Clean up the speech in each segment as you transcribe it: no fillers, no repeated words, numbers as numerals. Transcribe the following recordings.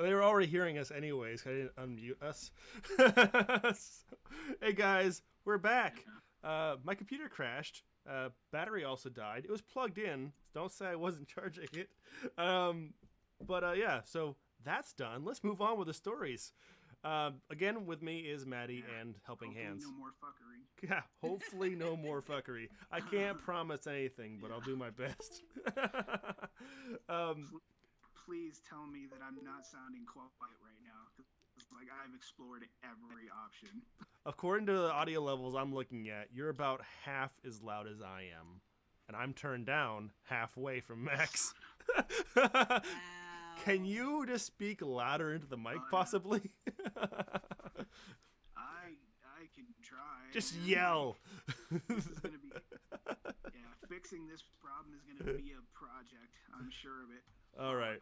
Well, they were already hearing us anyways. I didn't unmute us. Hey guys, we're back. My computer crashed. Battery also died. It was plugged in. Don't say I wasn't charging it. But yeah, so that's done. Let's move on with the stories. Again, with me is Maddie and Helping Hopefully Hands. no more fuckery. Yeah, hopefully no more fuckery. I can't promise anything, but I'll do my best. Pl- Please tell me that I'm not sounding quiet right now. 'Cause it's like I've explored every option. According to the audio levels I'm looking at, you're about half as loud as I am. And I'm turned down halfway from max. Can Wow. you just speak louder into the mic, Yeah. possibly? I can try. Just Man. yell. This is gonna be yeah. Fixing this problem is gonna be a project. I'm sure of it. All right.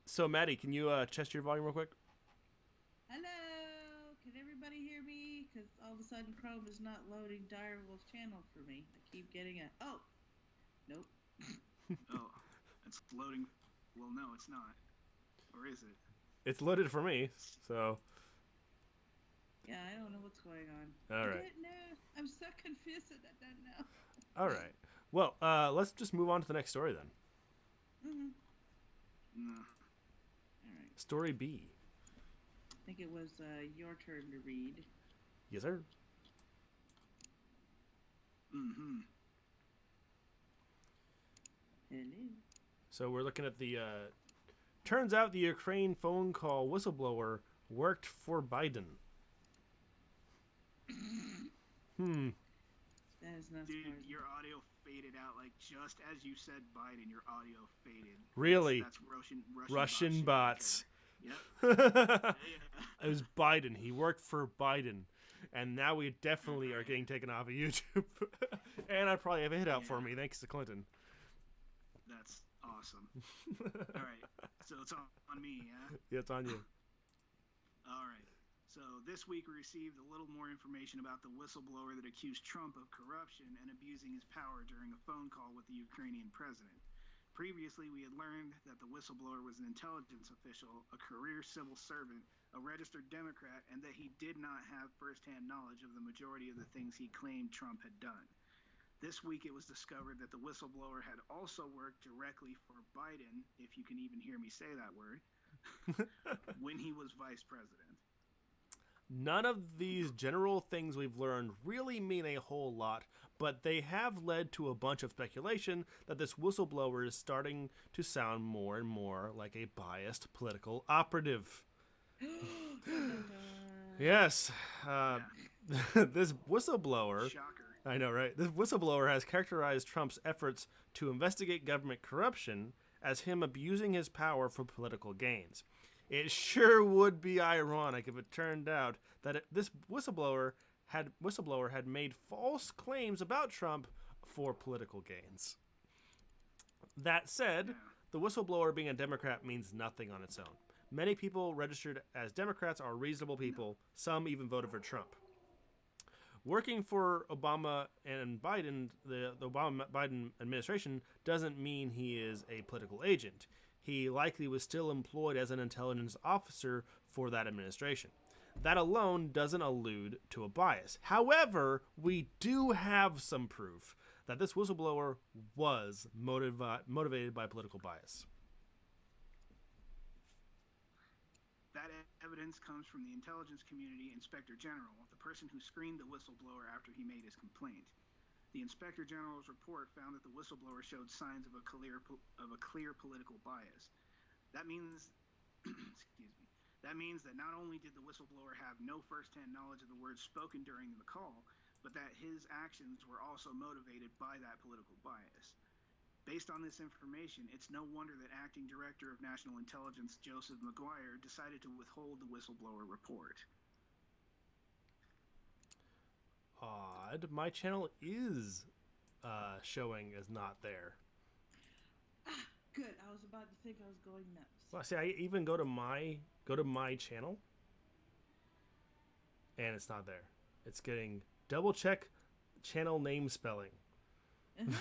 So, Maddie, can you test your volume real quick? Hello. Can everybody hear me? Because all of a sudden Chrome is not loading Direwolf's channel for me. I keep getting a nope. Oh, it's loading. Well, no, it's not. Or is it? It's loaded for me, so. Yeah, I don't know what's going on. All I right. don't know. I'm so confused. I don't know. All right. Well, let's just move on to the next story then. No. All right. Story B. I think it was your turn to read. Yes, sir. Mm-hmm. Hello. So we're looking at the. Turns out the Ukraine phone call whistleblower worked for Biden. That is not Dude, surprising. your audio faded out like just as you said Biden. Your audio faded. Really? That's Russian bots. Yep. It Yeah. was Biden. He worked for Biden. And now we definitely are getting taken off of YouTube. And I probably have a hit out for me, thanks to Clinton. That's awesome. All right. So it's on me, yeah? Yeah, it's on you. All right. So this week we received a little more information about the whistleblower that accused Trump of corruption and abusing his power during a phone call with the Ukrainian president. Previously, we had learned that the whistleblower was an intelligence official, a career civil servant, a registered Democrat, and that he did not have firsthand knowledge of the majority of the things he claimed Trump had done. This week, it was discovered that the whistleblower had also worked directly for Biden, if you can even hear me say that word, when he was vice president. None of these general things we've learned really mean a whole lot, but they have led to a bunch of speculation that this whistleblower is starting to sound more and more like a biased political operative. Yes, this whistleblower. Shocker. I know, right? This whistleblower has characterized Trump's efforts to investigate government corruption as him abusing his power for political gains. It sure would be ironic if it turned out that this whistleblower had made false claims about Trump for political gains. That said, Yeah. the whistleblower being a Democrat means nothing on its own. Many people registered as Democrats are reasonable people. Some even voted for Trump. Working for Obama and Biden, the Obama-Biden administration, doesn't mean he is a political agent. He likely was still employed as an intelligence officer for that administration. That alone doesn't allude to a bias. However, we do have some proof that this whistleblower was motivated by political bias. That evidence comes from the intelligence community inspector general, the person who screened the whistleblower after he made his complaint. The inspector general's report found that the whistleblower showed signs of a clear political bias. That means, excuse me, that means that not only did the whistleblower have no firsthand knowledge of the words spoken during the call, but that his actions were also motivated by that political bias. Based on this information, it's no wonder that Acting Director of National Intelligence Joseph Maguire decided to withhold the whistleblower report. Odd. My channel is showing as not there. Good. I was about to think I was going nuts. Well, see, I even go to my channel, and it's not there. It's getting double check channel name spelling. That's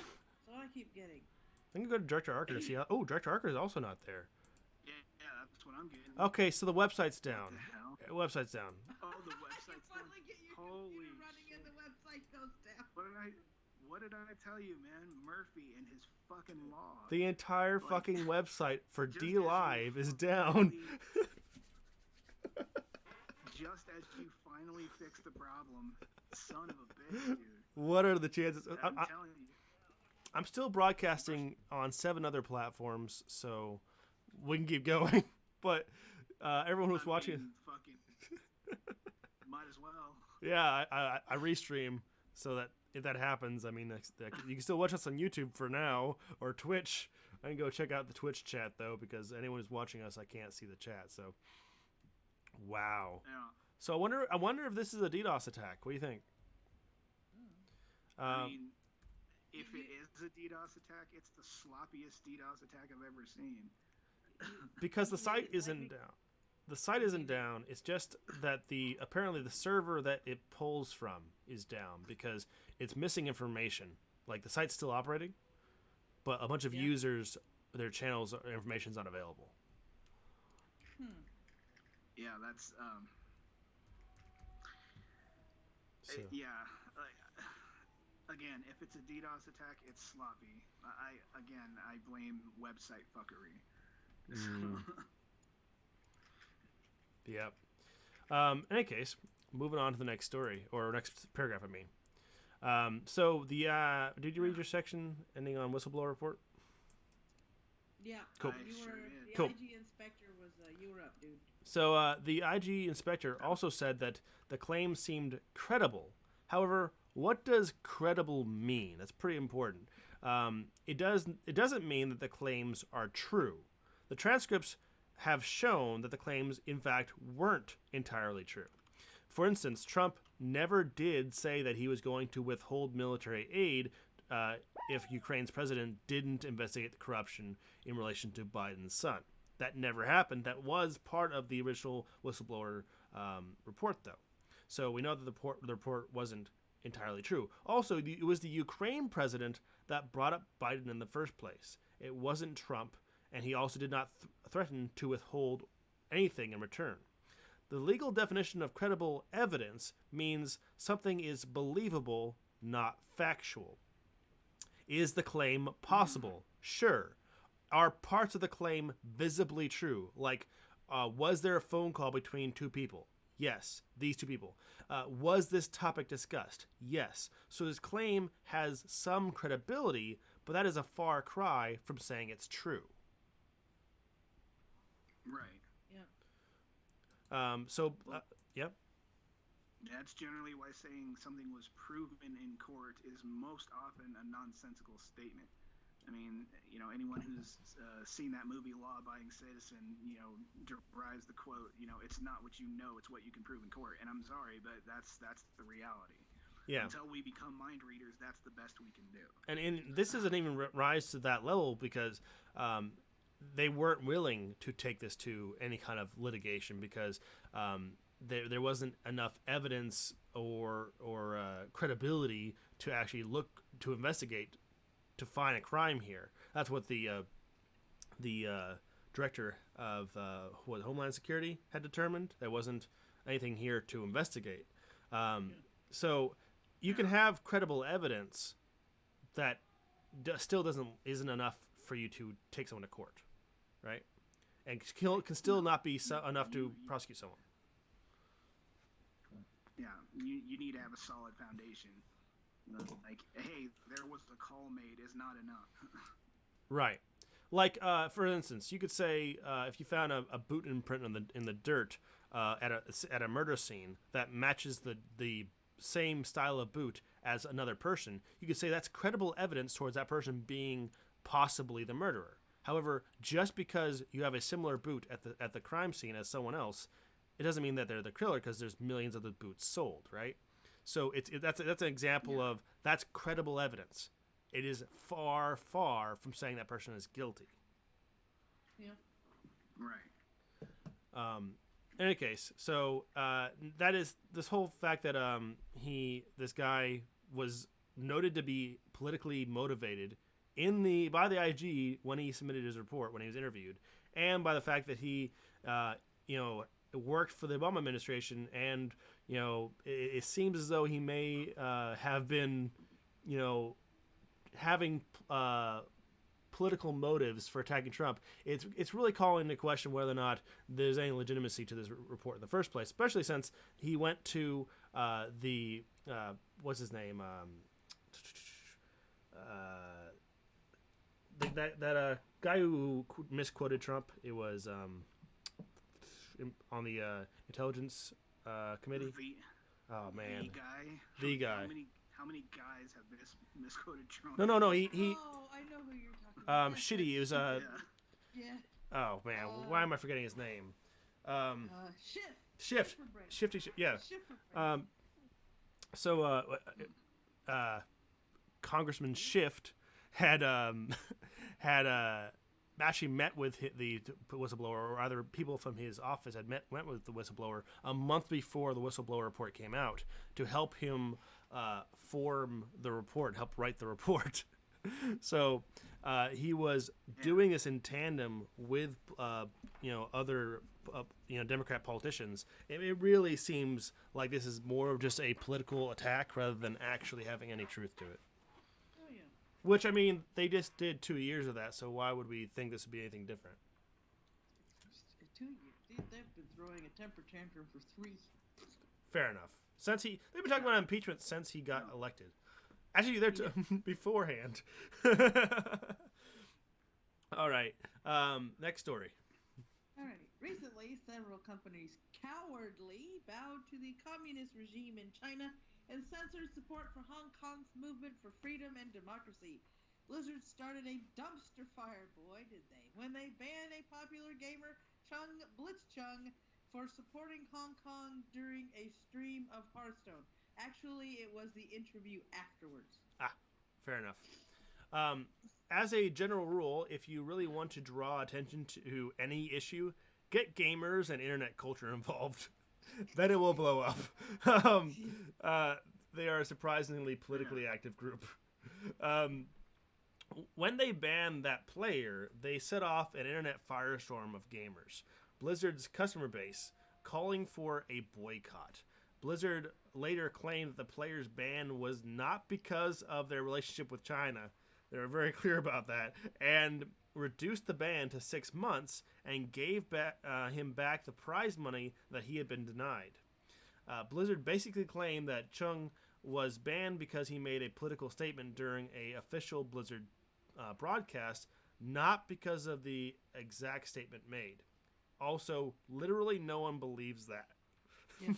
all I keep getting. I can go to Director Archer to see how. Oh, Director Archer is also not there. Yeah, That's what I'm getting. Okay, so the website's down. What the hell? Website's down. Oh, the You website's down. finally get your Holy computer running shit. and the website goes down. What did I tell you, man? Murphy and his fucking law. The entire Like, fucking website for just D as you Live is down. Just as you finally fixed the problem, son of a bitch, dude. What are the chances? I'm telling you. I'm still broadcasting on 7 other platforms, so we can keep going. But everyone who's watching, Fucking, might as well. yeah, I restream so that if that happens, I mean, you can still watch us on YouTube for now or Twitch. I can go check out the Twitch chat though, because anyone who's watching us, I can't see the chat. So, wow. Yeah. So I wonder if this is a DDoS attack. What do you think? I mean, if it is a DDoS attack, it's the sloppiest DDoS attack I've ever seen. Because the site isn't down. The site isn't down. It's just that apparently the server that it pulls from is down because it's missing information. Like the site's still operating, but a bunch of users, their channels or information's not available. Yeah, that's So. yeah. Again, if it's a DDoS attack, it's sloppy. I blame website fuckery. Yep. In any case, moving on to the next story or next paragraph. I mean, so did you read your section ending on whistleblower report? Yeah. Cool. The Cool. IG inspector was you were up, dude. So the IG inspector also said that the claim seemed credible. However, what does credible mean? That's pretty important. It doesn't mean that the claims are true. The transcripts have shown that the claims, in fact, weren't entirely true. For instance, Trump never did say that he was going to withhold military aid if Ukraine's president didn't investigate the corruption in relation to Biden's son. That never happened. That was part of the original whistleblower report, though. So we know that the report wasn't entirely true. Also, it was the Ukraine president that brought up Biden in the first place. It wasn't Trump, and he also did not threaten to withhold anything in return. The legal definition of credible evidence means something is believable, not factual. Is the claim possible? Sure. Are parts of the claim visibly true? Like, was there a phone call between two people? Yes, these two people. Was this topic discussed? Yes. So this claim has some credibility, but that is a far cry from saying it's true. Right. Yeah. Yep. That's generally why saying something was proven in court is most often a nonsensical statement. I mean, anyone who's seen that movie Law Abiding Citizen, derives the quote, it's not what you know, it's what you can prove in court. And I'm sorry, but that's the reality. Yeah. Until we become mind readers, that's the best we can do. And this doesn't even rise to that level because they weren't willing to take this to any kind of litigation because there wasn't enough evidence or credibility to actually look to investigate to find a crime here. That's what the director of Homeland Security had determined. There wasn't anything here to investigate. So you can have credible evidence that still isn't enough for you to take someone to court, right? And can still not be enough to prosecute someone. Yeah, you need to have a solid foundation. Like, hey, there was a call made is not enough. Right. Like, for instance, you could say if you found a boot imprint in the dirt at a murder scene that matches the same style of boot as another person, you could say that's credible evidence towards that person being possibly the murderer. However, just because you have a similar boot at the crime scene as someone else, it doesn't mean that they're the killer because there's millions of the boots sold, right? So that's an example of that's credible evidence. It is far, far from saying that person is guilty. Yeah. Right. In any case, so that is this whole fact that this guy was noted to be politically motivated by the IG when he submitted his report, when he was interviewed, and by the fact that he you know, worked for the Obama administration, and you know, it seems as though he may have been, you know, having political motives for attacking Trump. It's really calling into question whether or not there's any legitimacy to this report in the first place, especially since he went to the what's his name, that guy who misquoted Trump. It was on the intelligence committee. Oh man, the guy. How many guys have misquoted Trump? No. He Oh, I know who you're talking about. shitty. It was Yeah. Oh man, why am I forgetting his name? Shift. Shifty. Yeah. Shift for Brent. So Congressman Shift had actually met with the whistleblower, or either people from his office had went with the whistleblower a month before the whistleblower report came out to help him form the report, help write the report. So he was doing this in tandem with other Democrat politicians. It really seems like this is more of just a political attack rather than actually having any truth to it. Oh yeah. Which, I mean, they just did 2 years of that, so why would we think this would be anything different? 2 years. They've been throwing a temper tantrum for 3. Fair enough. They've been talking about impeachment since he got elected. Actually, they're beforehand. All right. Next story. All right. Recently, several companies cowardly bowed to the communist regime in China and censored support for Hong Kong's movement for freedom and democracy. Blizzard started a dumpster fire, boy, did they, when they banned a popular gamer, Chung Blitzchung, for supporting Hong Kong during a stream of Hearthstone. Actually, it was the interview afterwards. Fair enough. As a general rule, if you really want to draw attention to any issue, get gamers and internet culture involved. Then it will blow up. They are a surprisingly politically active group. When they banned that player, they set off an internet firestorm of gamers, Blizzard's customer base, calling for a boycott. Blizzard later claimed that the player's ban was not because of their relationship with China. They were very clear about that, and reduced the ban to 6 months and gave him back the prize money that he had been denied. Blizzard basically claimed that Chung was banned because he made a political statement during a official Blizzard broadcast, not because of the exact statement made. Also, literally no one believes that. Yeah.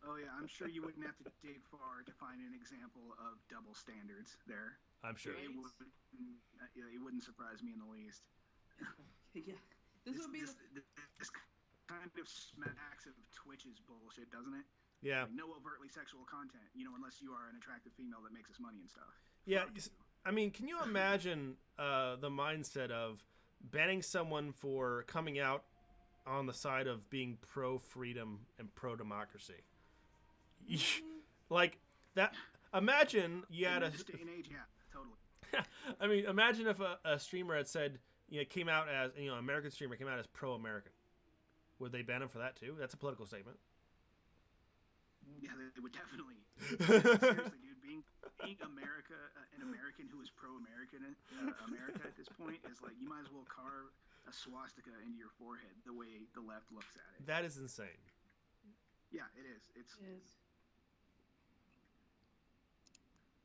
Oh yeah, I'm sure you wouldn't have to dig far to find an example of double standards there. I'm sure. It wouldn't surprise me in the least. Yeah. This would be this kind of smacks of Twitch's bullshit, doesn't it? Yeah. Like, no overtly sexual content, unless you are an attractive female that makes us money and stuff. Yeah. I mean, can you imagine the mindset of banning someone for coming out on the side of being pro-freedom and pro-democracy? Like that. Imagine you had in this day and age, yeah, totally. I mean, imagine if a streamer had said, came out as, American streamer came out as pro-American. Would they ban him for that too? That's a political statement. Yeah, they would definitely. Seriously, dude, being America, an American who is pro-American, America at this point is like, you might as well carve a swastika into your forehead the way the left looks at it. That is insane. Yeah, it is. It's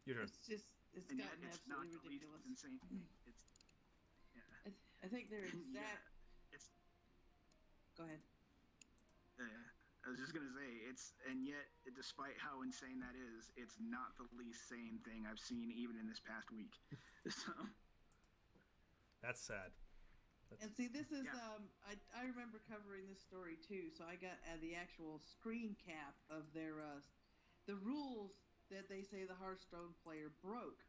your turn. It's and gotten yet it's not absolutely the least ridiculous. insane. It's I think they're exact. it's. Go ahead. I was just gonna say and yet, despite how insane that is, it's not the least sane thing I've seen even in this past week. So. That's sad. And see, this is I remember covering this story too. So I got the actual screen cap of their the rules that they say the Hearthstone player broke.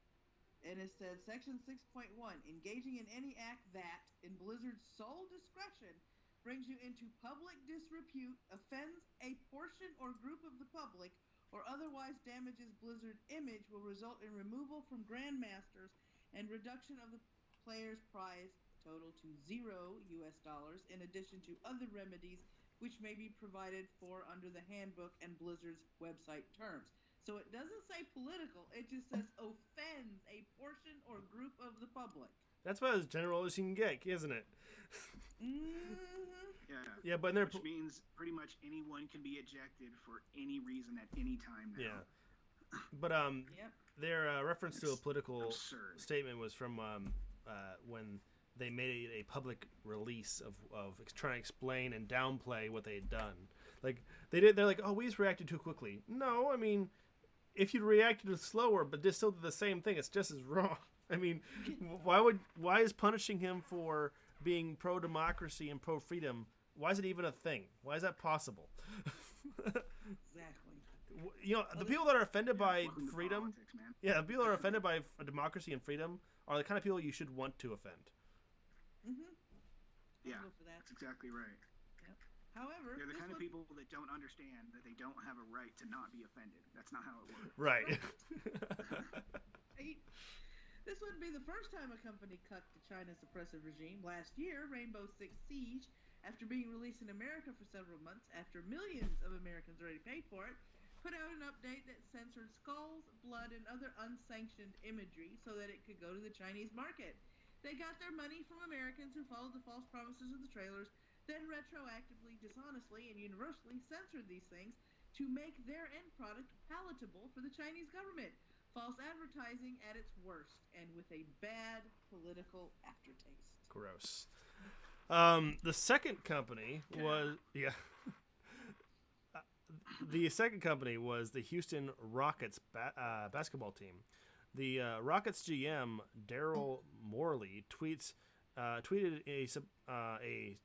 And it said, Section 6.1, engaging in any act that, in Blizzard's sole discretion, brings you into public disrepute, offends a portion or group of the public, or otherwise damages Blizzard's image will result in removal from Grandmasters and reduction of the player's prize total to $0 in addition to other remedies which may be provided for under the handbook and Blizzard's website terms. So it doesn't say political, it just says offends a portion or group of the public. That's about as general as you can get, isn't it? Mm-hmm. Yeah, but they're which means pretty much anyone can be ejected for any reason at any time now. Yeah. But Yep. their reference to a political absurd. statement was from when they made a public release of trying to explain and downplay what they had done. Like they're like, oh, we just reacted too quickly. No, I mean, if you reacted slower, but just still did the same thing, it's just as wrong. I mean, why is punishing him for being pro democracy and pro freedom? Why is it even a thing? Why is that possible? Exactly. You know, the people that are offended by Welcome to freedom, politics, man. yeah, the people that are offended by democracy and freedom are the kind of people you should want to offend. Mm-hmm. Yeah, I'll go for that. that's exactly right. However, They're the this kind of one- people that don't understand that they don't have a right to not be offended. That's not how it works. Right. Right? This wouldn't be the first time a company cucked to China's oppressive regime. Last year, Rainbow Six Siege, after being released in America for several months, after millions of Americans already paid for it, put out an update that censored skulls, blood, and other unsanctioned imagery so that it could go to the Chinese market. They got their money from Americans who followed the false promises of the trailers, then retroactively, dishonestly, and universally censored these things to make their end product palatable for the Chinese government. False advertising at its worst, and with a bad political aftertaste. Gross. The second company was the second company was the Houston Rockets basketball team. The Rockets GM Daryl Morley tweeted a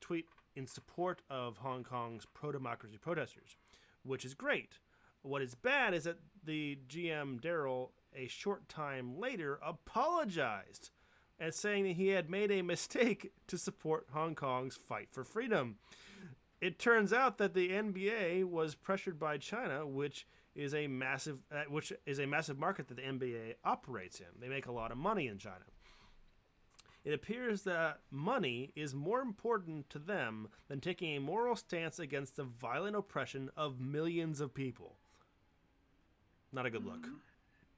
tweet in support of Hong Kong's pro-democracy protesters, which is great. What is bad is that the GM Daryl, a short time later, apologized and saying that he had made a mistake to support Hong Kong's fight for freedom. It turns out that the NBA was pressured by China, which is a massive market that the NBA operates in. They make a lot of money in China. It appears that money is more important to them than taking a moral stance against the violent oppression of millions of people. Not a good look.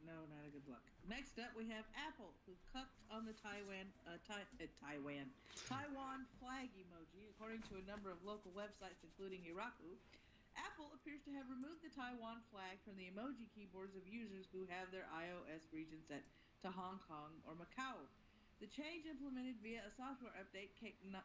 No, not a good look. Next up, we have Apple, who cucked on the Taiwan flag emoji, according to a number of local websites, including Iraku. Apple appears to have removed the Taiwan flag from the emoji keyboards of users who have their iOS region set to Hong Kong or Macau. The change implemented via a software update came not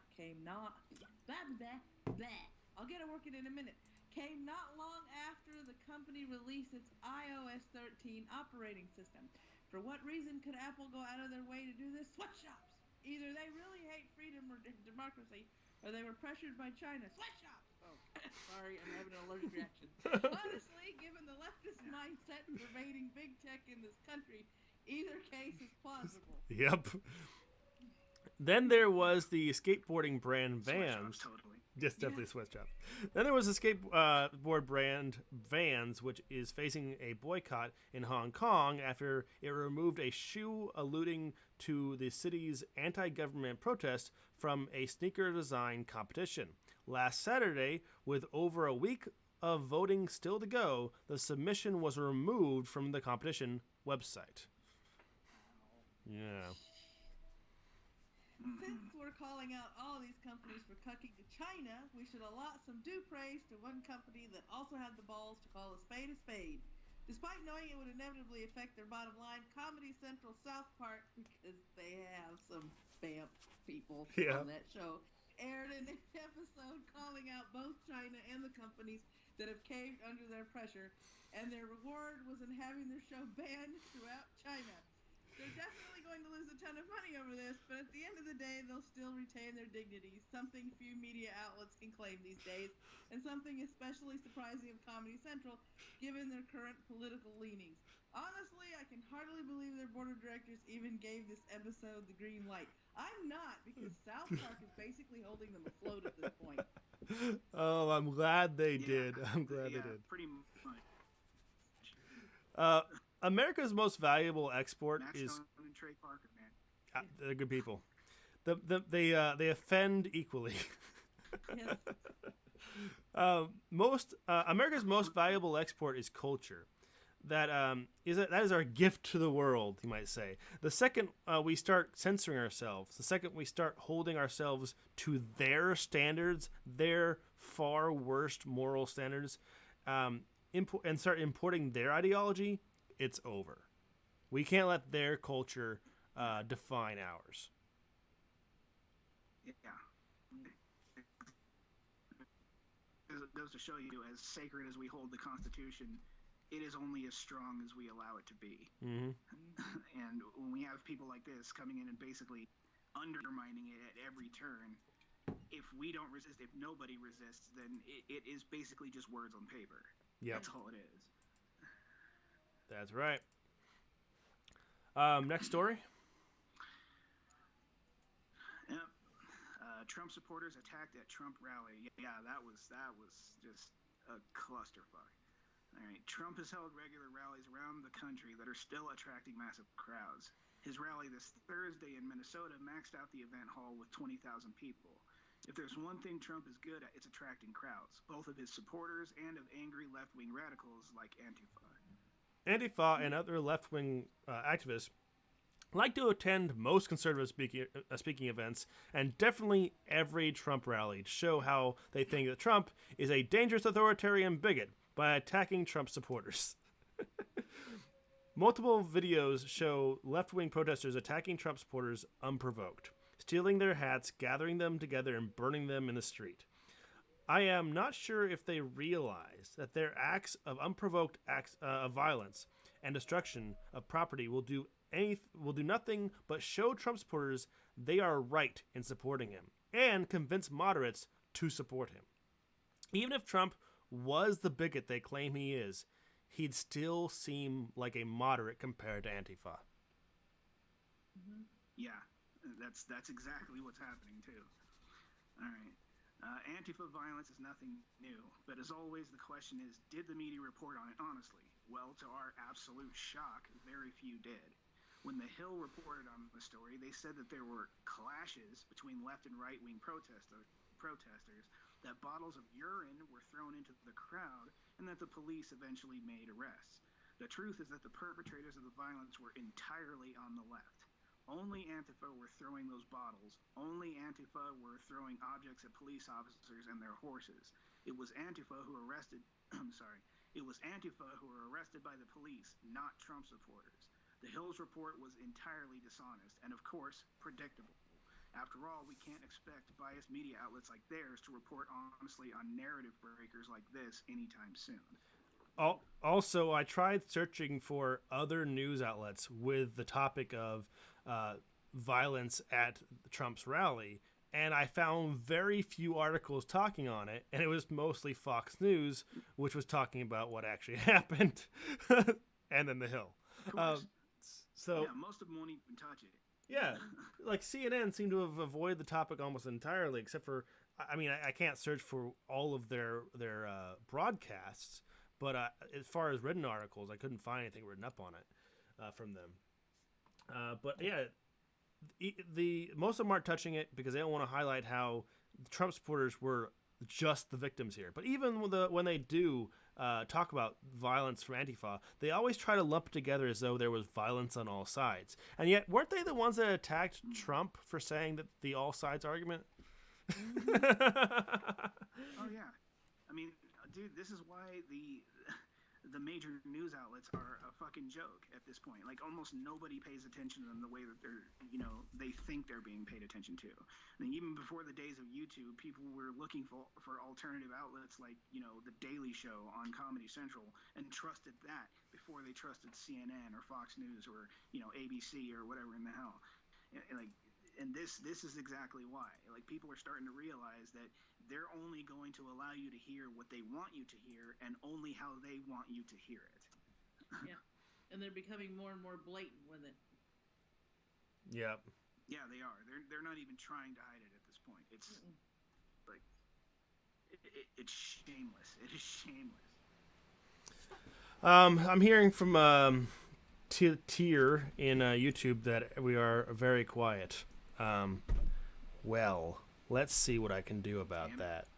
long after the company released its iOS 13 operating system. For what reason could Apple go out of their way to do this? Sweatshops! Either they really hate freedom or democracy, or they were pressured by China. Sweatshops! Oh, sorry, I'm having an allergic reaction. Honestly, given the leftist mindset pervading big tech in this country, either case is plausible. Yep. Then there was the skateboarding brand Vans. Sweatshops, totally. Yes, definitely sweatshop. Then there was a skateboard brand Vans, which is facing a boycott in Hong Kong after it removed a shoe alluding to the city's anti-government protest from a sneaker design competition. Last Saturday, with over a week of voting still to go, the submission was removed from the competition website. Yeah. Since we're calling out all these companies for cucking to China, we should allot some due praise to one company that also had the balls to call a spade a spade. Despite knowing it would inevitably affect their bottom line, Comedy Central South Park, because they have some spam people on that show, aired an episode calling out both China and the companies that have caved under their pressure, and their reward was in having their show banned throughout China. They're definitely going to lose a ton of money over this, but at the end of the day, they'll still retain their dignity, something few media outlets can claim these days, and something especially surprising of Comedy Central, given their current political leanings. Honestly, I can hardly believe their board of directors even gave this episode the green light. I'm not, because South Park is basically holding them afloat at this point. Oh, I'm glad they did. I'm glad they did. Pretty much. America's most valuable export Max is... Stone and Trey Parker, man. They're good people. They offend equally. Yes. America's most valuable export is culture. That is our gift to the world, you might say. The second we start censoring ourselves, the second we start holding ourselves to their standards, their far worst moral standards, and start importing their ideology, it's over. We can't let their culture define ours. Yeah. It goes to show you, as sacred as we hold the Constitution, it is only as strong as we allow it to be. Mm-hmm. And when we have people like this coming in and basically undermining it at every turn, if we don't resist, if nobody resists, then it is basically just words on paper. Yep. That's all it is. That's right. Next story. Yep. Trump supporters attacked at Trump rally. Yeah, that was just a clusterfuck. All right, Trump has held regular rallies around the country that are still attracting massive crowds. His rally this Thursday in Minnesota maxed out the event hall with 20,000 people. If there's one thing Trump is good at, it's attracting crowds, both of his supporters and of angry left-wing radicals like Antifa. Antifa and other left-wing activists like to attend most conservative speaking events, and definitely every Trump rally to show how they think that Trump is a dangerous authoritarian bigot by attacking Trump supporters. Multiple videos show left-wing protesters attacking Trump supporters unprovoked, stealing their hats, gathering them together, and burning them in the street. I am not sure if they realize that their acts of unprovoked acts of violence and destruction of property will do nothing but show Trump supporters they are right in supporting him and convince moderates to support him. Even if Trump was the bigot they claim he is, he'd still seem like a moderate compared to Antifa. Mm-hmm. Yeah, that's exactly what's happening too. All right. Antifa violence is nothing new, but as always, the question is, did the media report on it honestly? Well, to our absolute shock, very few did. When The Hill reported on the story, they said that there were clashes between left and right-wing protesters, that bottles of urine were thrown into the crowd, and that the police eventually made arrests. The truth is that the perpetrators of the violence were entirely on the left. Only Antifa were throwing those bottles. Only Antifa were throwing objects at police officers and their horses. It was Antifa who arrested It was Antifa who were arrested by the police, not Trump supporters. The Hill's report was entirely dishonest and, of course, predictable. After all, we can't expect biased media outlets like theirs to report honestly on narrative breakers like this anytime soon. Also, I tried searching for other news outlets with the topic of violence at Trump's rally, and I found very few articles talking on it, and it was mostly Fox News, which was talking about what actually happened, and then The Hill. So yeah, most of them won't even touch it. Yeah, like CNN seemed to have avoided the topic almost entirely, except for, I mean, I can't search for all of their broadcasts, but as far as written articles, I couldn't find anything written up on it from them. But yeah, the most of them aren't touching it because they don't want to highlight how the Trump supporters were just the victims here. But even when they do talk about violence from Antifa, they always try to lump it together as though there was violence on all sides. And yet, weren't they the ones that attacked Trump for saying that the all sides argument? Oh yeah, I mean, dude, this is why the major news outlets are a fucking joke at this point. Like, almost nobody pays attention to them the way that they think they're being paid attention to. I mean, even before the days of YouTube, people were looking for alternative outlets like, The Daily Show on Comedy Central, and trusted that before they trusted CNN or Fox News or, ABC or whatever in the hell. And this is exactly why. Like, people are starting to realize that they're only going to allow you to hear what they want you to hear, and only how they want you to hear it. Yeah, and they're becoming more and more blatant with it. Yeah. Yeah, they are. They're not even trying to hide it at this point. It's like it's shameless. It is shameless. I'm hearing from Tier in YouTube that we are very quiet. Well, let's see what I can do about Damn it. that.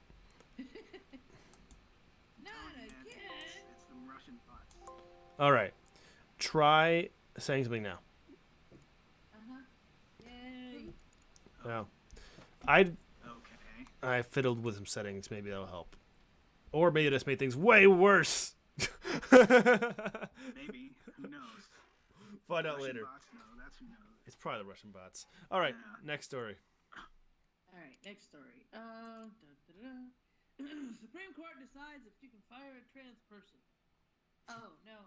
Not Man, again. it's the Russian bots. All right. Try saying something now. Yay. Well, Okay. I fiddled with some settings. Maybe that'll help. Or maybe it just made things way worse. Maybe. Who knows? Find out Russian later. bots, no, that's who knows. It's probably the Russian bots. All right, Yeah. next story. All right, next story. Supreme Court decides if you can fire a trans person. Oh no.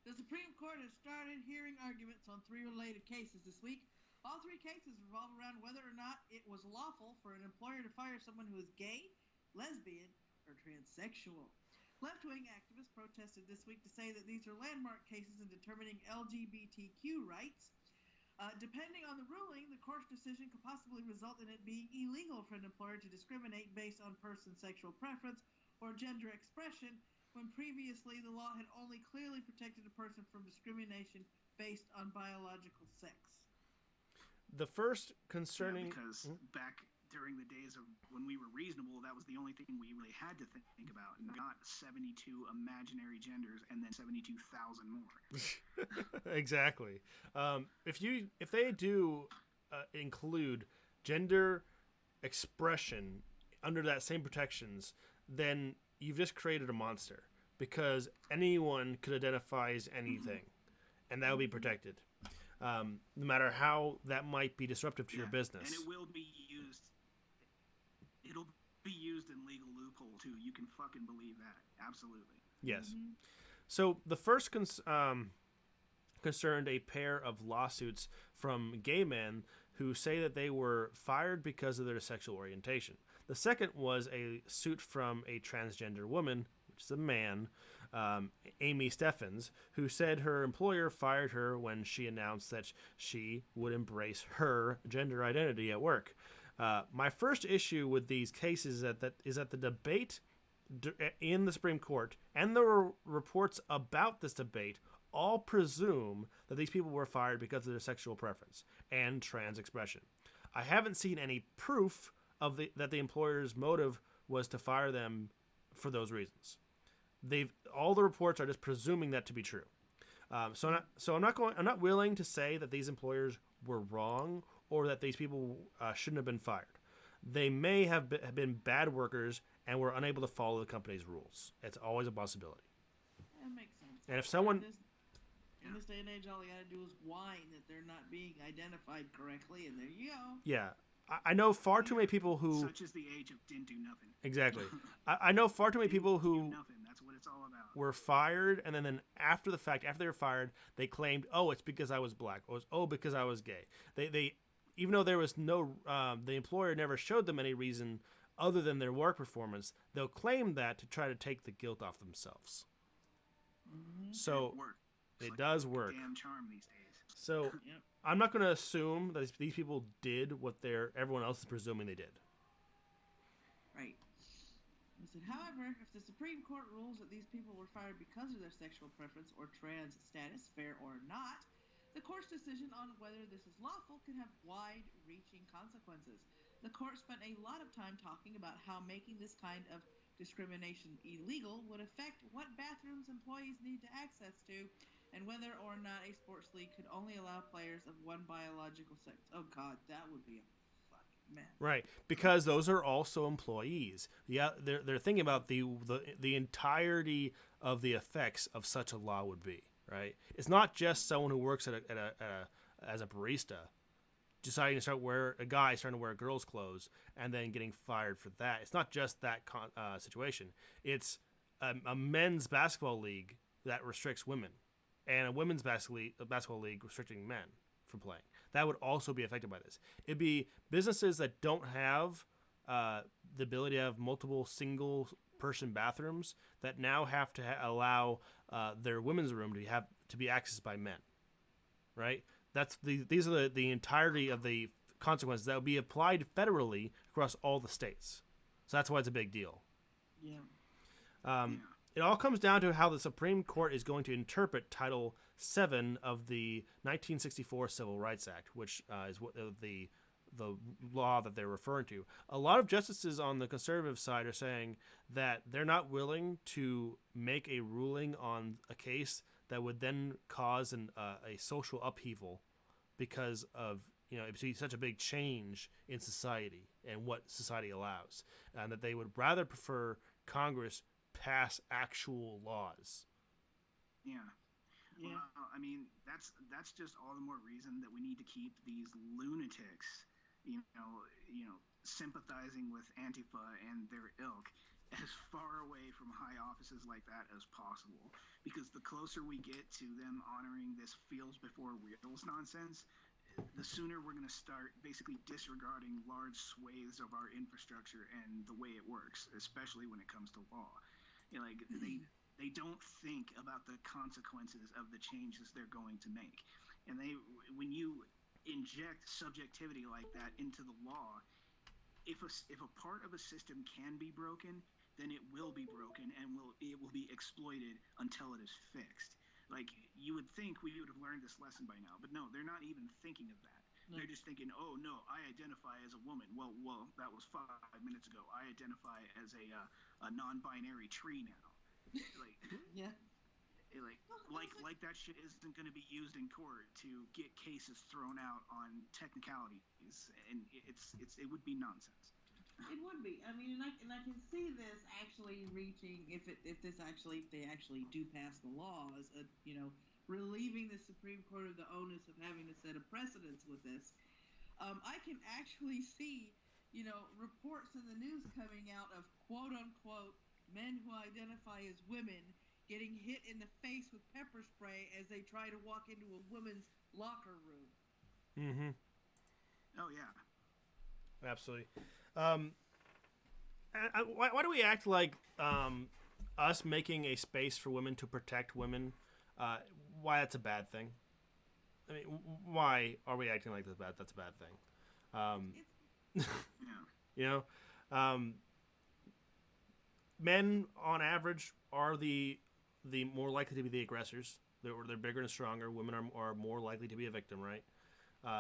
The Supreme Court has started hearing arguments on 3 related cases this week. All 3 cases revolve around whether or not it was lawful for an employer to fire someone who is gay, lesbian, or transsexual. Left-wing activists protested this week to say that these are landmark cases in determining LGBTQ rights. Depending on the ruling, the court's decision could possibly result in it being illegal for an employer to discriminate based on person's sexual preference or gender expression, when previously the law had only clearly protected a person from discrimination based on biological sex. The first Yeah, concerning. because back during the days of when we were reasonable, that was the only thing we really had to think about, not 72 imaginary genders and then 72,000 more. Exactly. If they do include gender expression under that same protections, then you've just created a monster, because anyone could identify as anything, and that will be protected, no matter how that might be disruptive to your business. And it will be used. It'll be used in legal loophole too. You can fucking believe that. Absolutely. Yes. So the first concerned a pair of lawsuits from gay men who say that they were fired because of their sexual orientation. The second was a suit from a transgender woman, which is a man, Amy Steffens, who said her employer fired her when she announced that she would embrace her gender identity at work. My first issue with these cases is that the debate in the Supreme Court and the reports about this debate all presume that these people were fired because of their sexual preference and trans expression. I haven't seen any proof of that the employer's motive was to fire them for those reasons. All the reports are just presuming that to be true. So I'm not willing to say that these employers were wrong or that these people shouldn't have been fired. They may have been bad workers and were unable to follow the company's rules. It's always a possibility. That makes sense. And if someone, in this day and age, all you gotta do is whine that they're not being identified correctly, and there you go. yeah, I know far too many people who Such is the age of didn't do nothing. exactly. I know far too many people Didn't do who nothing. That's what it's all about. were fired, and then after the fact, after they were fired, they claimed, "Oh, it's because I was black," or because I was gay." They even though there was no, the employer never showed them any reason other than their work performance, they'll claim that to try to take the guilt off themselves. So It works. It's it like does a work. Damn charm these days. So Yep. I'm not going to assume that these people did what everyone else is presuming they did. Right. It said, however, if the Supreme Court rules that these people were fired because of their sexual preference or trans status, fair or not, the court's decision on whether this is lawful could have wide-reaching consequences. The court spent a lot of time talking about how making this kind of discrimination illegal would affect what bathrooms employees need to access to, and whether or not a sports league could only allow players of one biological sex. Oh God, that would be a fucking mess. Right, because those are also employees. Yeah, they're thinking about the entirety of the effects of such a law would be. Right, it's not just someone who works as a barista deciding to a guy starting to wear girls' clothes and then getting fired for that. It's not just that situation. It's a men's basketball league that restricts women, and a women's basketball league restricting men from playing. That would also be affected by this. It'd be businesses that don't have the ability to have multiple single-person bathrooms that now have to allow their women's room to be accessed by men. Right? These are the entirety of the consequences that will be applied federally across all the states. So that's why it's a big deal. Yeah. It all comes down to how the Supreme Court is going to interpret Title VII of the 1964 Civil Rights Act, which is what the the law that they're referring to. A lot of justices on the conservative side are saying that they're not willing to make a ruling on a case that would then cause a social upheaval because of it'd be such a big change in society and what society allows, and that they would rather prefer Congress pass actual laws. Yeah. Yeah. Well, I mean, that's just all the more reason that we need to keep these lunatics, sympathizing with Antifa and their ilk as far away from high offices like that as possible. Because the closer we get to them honoring this feels before wheels nonsense, the sooner we're going to start basically disregarding large swathes of our infrastructure and the way it works, especially when it comes to law. They don't think about the consequences of the changes they're going to make. And when you inject subjectivity like that into the law, if a part of a system can be broken, then it will be broken and it will be exploited until it is fixed. Like, you would think we would have learned this lesson by now, but no, they're not even thinking of that. No. They're just thinking, oh no, I identify as a woman. Well, that was 5 minutes ago. I identify as a non-binary tree now. Yeah. Like that shit isn't going to be used in court to get cases thrown out on technicalities, and it would be nonsense. It would be. I mean, and I can see this actually reaching, if they actually do pass the laws, relieving the Supreme Court of the onus of having to set a precedence with this. I can actually see, reports in the news coming out of quote unquote men who identify as women getting hit in the face with pepper spray as they try to walk into a women's locker room. Mm-hmm. Oh yeah. Absolutely. Why do we act like us making a space for women to protect women? Why that's a bad thing? I mean, why are we acting like that's a bad thing? Men on average are the more likely to be the aggressors. They're bigger and stronger. Women are more likely to be a victim, right?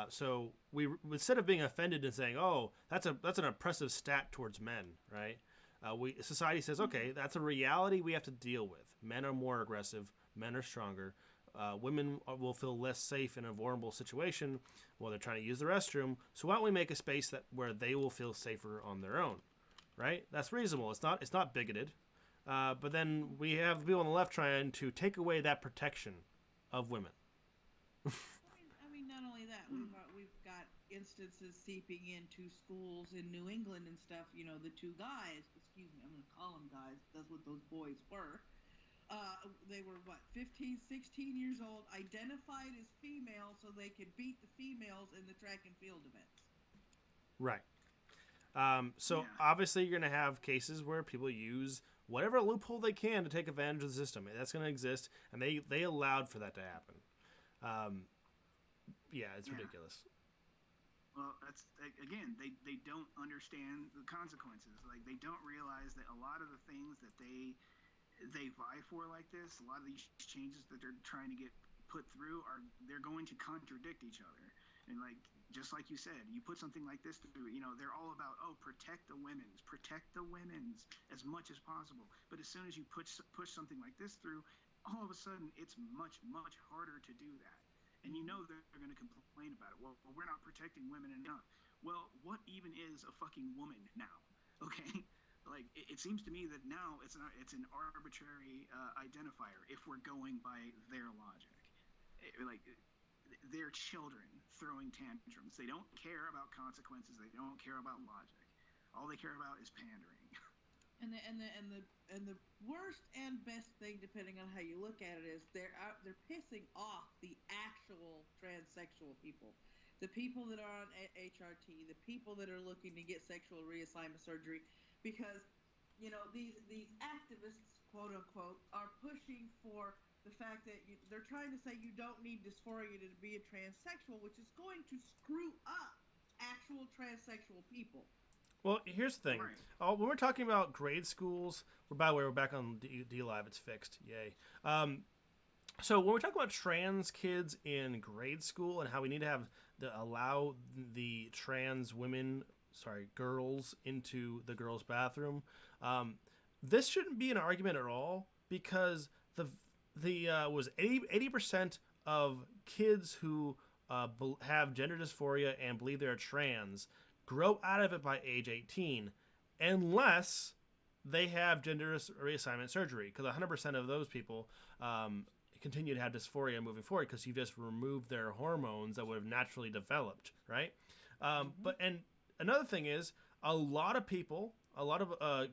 So we, instead of being offended and saying, "Oh, that's an oppressive stat towards men," right? Society says, "Okay, that's a reality we have to deal with. Men are more aggressive. Men are stronger. Women will feel less safe in a vulnerable situation while they're trying to use the restroom. So why don't we make a space where they will feel safer on their own, right? That's reasonable. It's not bigoted. But then we have the people on the left trying to take away that protection of women." I mean, not only that, we've got instances seeping into schools in New England and stuff. The two guys, excuse me, I'm going to call them guys. That's what those boys were. They were, 15, 16 years old, identified as female so they could beat the females in the track and field events. Right. So obviously you're going to have cases where people use whatever loophole they can to take advantage of the system. That's going to exist, and they allowed for that to happen. It's ridiculous. Well, that's, again, they don't understand the consequences. Like, they don't realize that a lot of the things that they vie for like this, a lot of these changes that they're trying to get put through they're going to contradict each other. And just like you said, you put something like this through, they're all about, protect the women's as much as possible. But as soon as you push something like this through, all of a sudden it's much, much harder to do that. And they're going to complain about it. Well, we're not protecting women enough. Well, what even is a fucking woman now? Okay? Like, it seems to me that now it's an arbitrary identifier if we're going by their logic. They're children throwing tantrums. They don't care about consequences. They don't care about logic. All they care about is pandering. And the worst and best thing, depending on how you look at it, is they're pissing off the actual transsexual people, the people that are on HRT, the people that are looking to get sexual reassignment surgery, because these activists, quote unquote, are pushing for the fact that they're trying to say you don't need dysphoria to be a transsexual, which is going to screw up actual transsexual people. Well, here's the thing. Right. When we're talking about grade schools, by the way, we're back on D Live. It's fixed. Yay. So when we talk about trans kids in grade school and how we need to allow the trans girls into the girls' bathroom, this shouldn't be an argument at all because the was 80% of kids who have gender dysphoria and believe they're trans grow out of it by age 18, unless they have gender reassignment surgery, because 100% of those people continue to have dysphoria moving forward because you just removed their hormones that would have naturally developed, right? But another thing is a lot of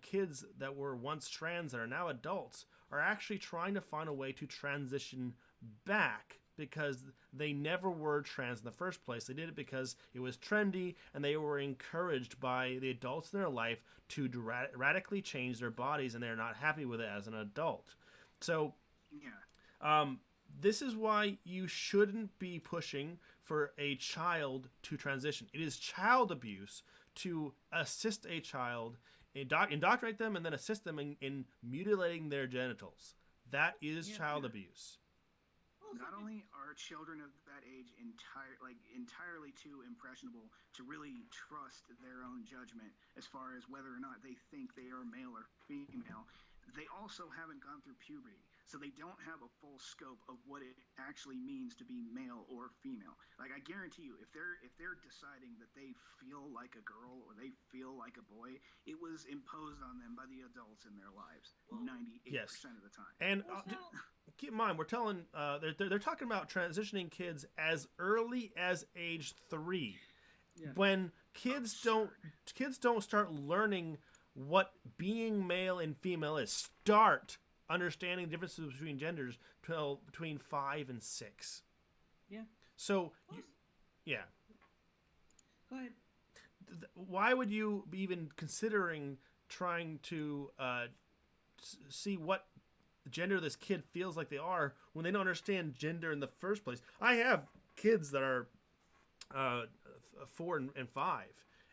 kids that were once trans that are now adults are actually trying to find a way to transition back because they never were trans in the first place. They did it because it was trendy and they were encouraged by the adults in their life to radically change their bodies, and they're not happy with it as an adult. So this is why you shouldn't be pushing for a child to transition. It is child abuse to assist a child, indoctrinate them, and then assist them in mutilating their genitals. That is child abuse. Not only are children of that age entirely too impressionable to really trust their own judgment as far as whether or not they think they are male or female, they also haven't gone through puberty. So they don't have a full scope of what it actually means to be male or female. Like, I guarantee you, if they're deciding that they feel like a girl or they feel like a boy, it was imposed on them by the adults in their lives 98% of the time. And keep in mind, we're telling they're talking about transitioning kids as early as age 3, when kids don't start learning what being male and female is. Start understanding the differences between genders between 5 and 6. Yeah. So, Go ahead. Why would you be even considering trying to see what gender this kid feels like they are when they don't understand gender in the first place? I have kids that are 4 and 5,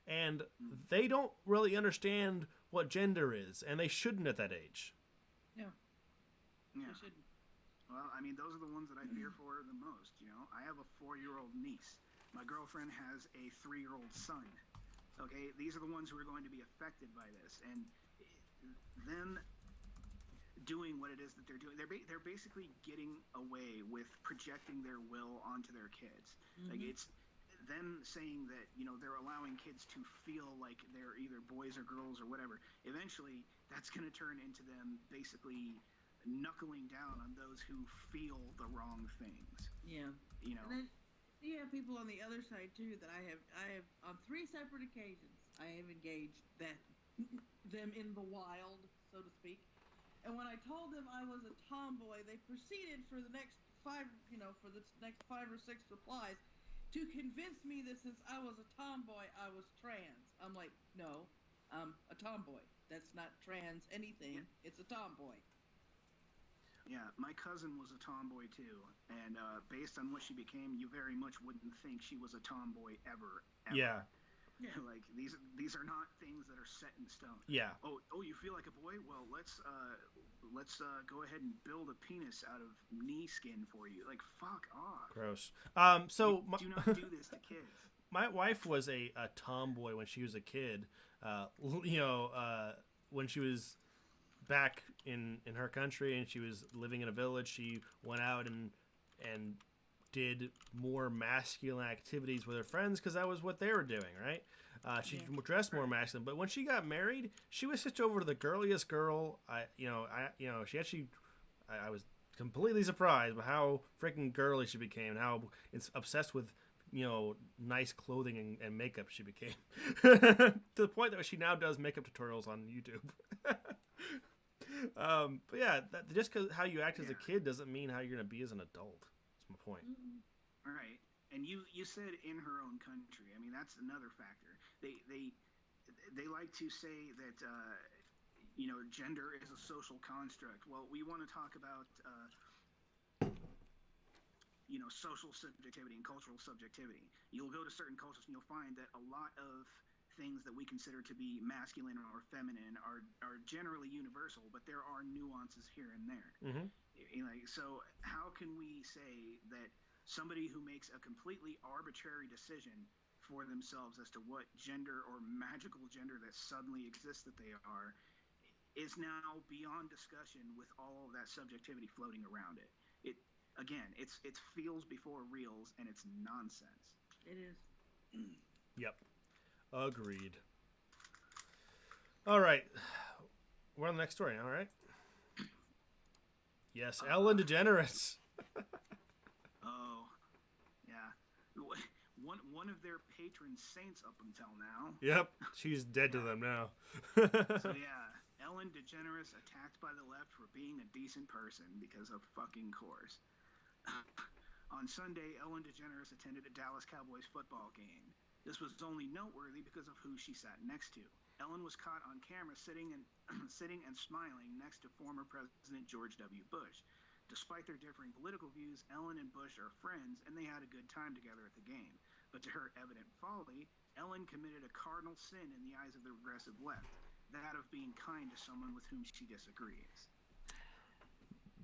and they don't really understand what gender is, and they shouldn't at that age. Yeah. Well, I mean, those are the ones that I fear for the most, you know? I have a 4-year-old niece. My girlfriend has a 3-year-old son. Okay? These are the ones who are going to be affected by this. And them doing what it is that they're doing, they're basically getting away with projecting their will onto their kids. Like, it's them saying that, you know, they're allowing kids to feel like they're either boys or girls or whatever. Eventually, that's going to turn into them basically knuckling down on those who feel the wrong things. Yeah. You know. And then you have people on the other side too that I have on 3 separate occasions I have engaged them in the wild, so to speak. And when I told them I was a tomboy, they proceeded for the next 5 or 6 replies to convince me that since I was a tomboy, I was trans. I'm like, no, I'm a tomboy. That's not trans anything. It's a tomboy. Yeah, my cousin was a tomboy too, and based on what she became, you very much wouldn't think she was a tomboy ever. Yeah. Like these are not things that are set in stone. Yeah. Oh, you feel like a boy? Well, let's go ahead and build a penis out of knee skin for you. Like, fuck off. Gross. So do not do this to kids. My wife was a tomboy when she was a kid. When she was back in her country and she was living in a village, she went out and did more masculine activities with her friends because that was what they were doing, right? She dressed more masculine, but when she got married, she was switched over to the girliest girl. I was completely surprised by how freaking girly she became and how it's obsessed with nice clothing and makeup she became to the point that she now does makeup tutorials on YouTube. But yeah, just because how you act as a kid doesn't mean how you're going to be as an adult. That's my point. All right. And you said in her own country. I mean, that's another factor. They like to say that gender is a social construct. Well, we want to talk about social subjectivity and cultural subjectivity. You'll go to certain cultures and you'll find that a lot of things that we consider to be masculine or feminine are generally universal, but there are nuances here and there. Like, so how can we say that somebody who makes a completely arbitrary decision for themselves as to what gender or magical gender that suddenly exists that they are is now beyond discussion with all of that subjectivity floating around it? It's feels before reals, and it's nonsense. It is. Yep. Agreed. All right. We're on the next story now, all right? Yes, Ellen DeGeneres. Oh, yeah. One of their patron saints up until now. Yep, she's dead to them now. So yeah, Ellen DeGeneres attacked by the left for being a decent person because of fucking course. On Sunday, Ellen DeGeneres attended a Dallas Cowboys football game. This was only noteworthy because of who she sat next to. Ellen was caught on camera sitting and smiling next to former President George W. Bush. Despite their differing political views, Ellen and Bush are friends, and they had a good time together at the game. But to her evident folly, Ellen committed a cardinal sin in the eyes of the progressive left, that of being kind to someone with whom she disagrees.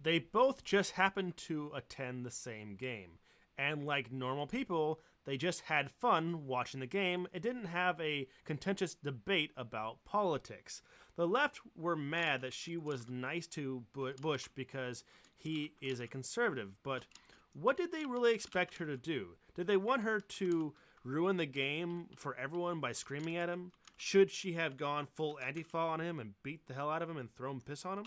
They both just happened to attend the same game. And like normal people, they just had fun watching the game and didn't have a contentious debate about politics. The left were mad that she was nice to Bush because he is a conservative, but what did they really expect her to do? Did they want her to ruin the game for everyone by screaming at him? Should she have gone full Antifa on him and beat the hell out of him and thrown piss on him?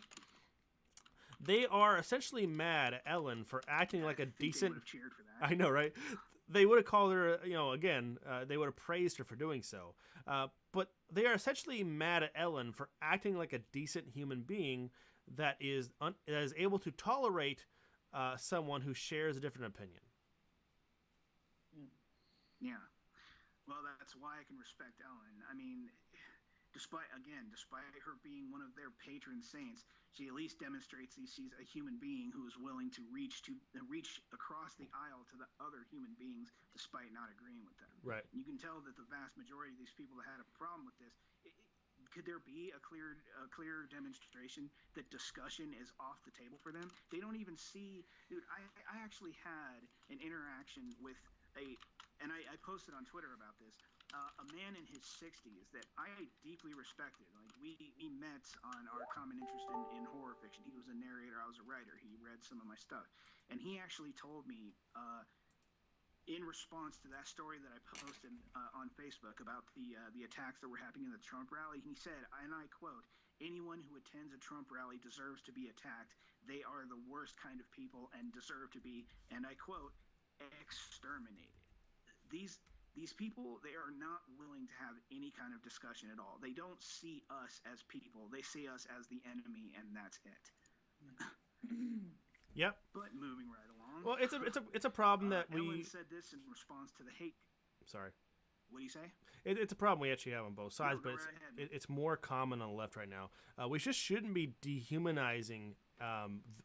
They are essentially mad at Ellen for acting like a decent. They would have cheered for that. I know, right? They would have called her, again, they would have praised her for doing so. But they are essentially mad at Ellen for acting like a decent human being that is able to tolerate someone who shares a different opinion. Yeah. Well, that's why I can respect Ellen. I mean, despite her being one of their patron saints, she at least demonstrates that she's a human being who is willing to reach across the aisle to the other human beings despite not agreeing with them. Right. And you can tell that the vast majority of these people that had a problem with this, could there be a clear demonstration that discussion is off the table for them? They don't even see. Dude, I actually had an interaction with and I posted on Twitter about this. A man in his 60s that I deeply respected. Like we met on our common interest in horror fiction. He was a narrator, I was a writer. He read some of my stuff, and he actually told me in response to that story that I posted on Facebook about the attacks that were happening in the Trump rally. He said, and I quote, "Anyone who attends a Trump rally deserves to be attacked. They are the worst kind of people and deserve to be," and I quote, "exterminated." These people, they are not willing to have any kind of discussion at all. They don't see us as people. They see us as the enemy, and that's it. Yep. But moving right along. Well, it's a problem that Ellen said this in response to the hate. Sorry. What do you say? It's a problem we actually have on both sides, No, but right it's more common on the left right now. We just shouldn't be dehumanizing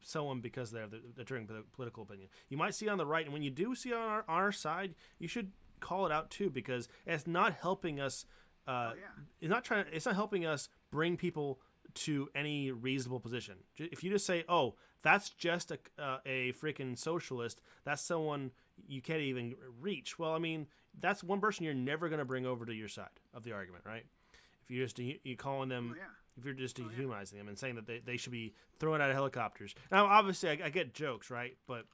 someone because they're during political opinion. You might see on the right, and when you do see on our side, you should call it out too, because it's not helping us. It's not helping us bring people to any reasonable position. If you just say, "Oh, that's just a freaking socialist," that's someone you can't even reach. Well, I mean, that's one person you're never going to bring over to your side of the argument, right? If you just you calling them, if you're just dehumanizing them and saying that they should be thrown out of helicopters. Now, obviously, I get jokes, right? But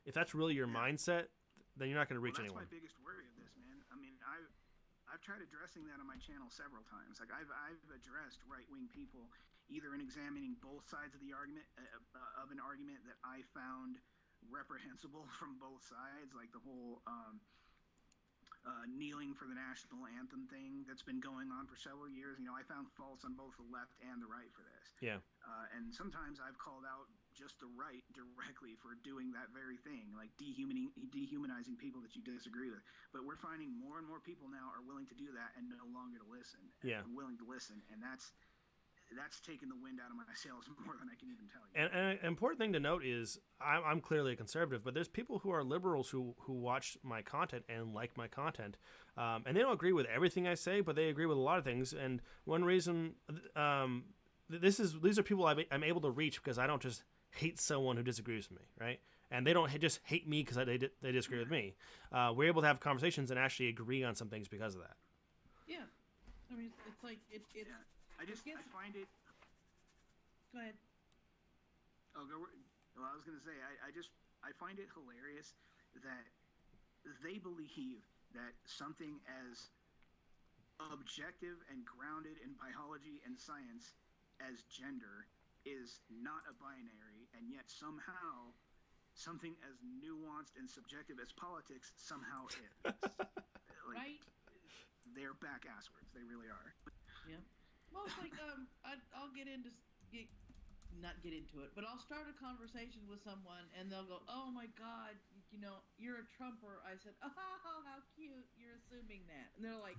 if that's really your mindset, then you're not going to reach anyone. That's my biggest worry of this, man. I mean, I've tried addressing that on my channel several times. Like I've addressed right-wing people either in examining both sides of the argument of an argument that I found reprehensible from both sides, like the whole kneeling for the national anthem thing that's been going on for several years. You know, I found faults on both the left and the right for this. Yeah. And sometimes I've called out just the right directly for doing that very thing, like dehumanizing people that you disagree with. But we're finding more and more people now are willing to do that and no longer to listen. Yeah. And willing to listen, and that's taken the wind out of my sails more than I can even tell you. And an important thing to note is I'm clearly a conservative, but there's people who are liberals who watch my content and like my content, and they don't agree with everything I say, but they agree with a lot of things. And one reason these are people I'm able to reach because I don't just hate someone who disagrees with me, right? And they don't just hate me because they disagree with me. We're able to have conversations and actually agree on some things because of that. Yeah, I mean, it's like it's. Yeah. I find it. Go ahead. Oh, go. Well, I was gonna say I find it hilarious that they believe that something as objective and grounded in biology and science as gender is not a binary, and yet somehow something as nuanced and subjective as politics somehow is. Right? They're back asswards. They really are. Yeah. Well, it's like I'll not get into it, but I'll start a conversation with someone and they'll go, "Oh my God, you're a Trumper." I said, "Oh, how cute! You're assuming that," and they're like,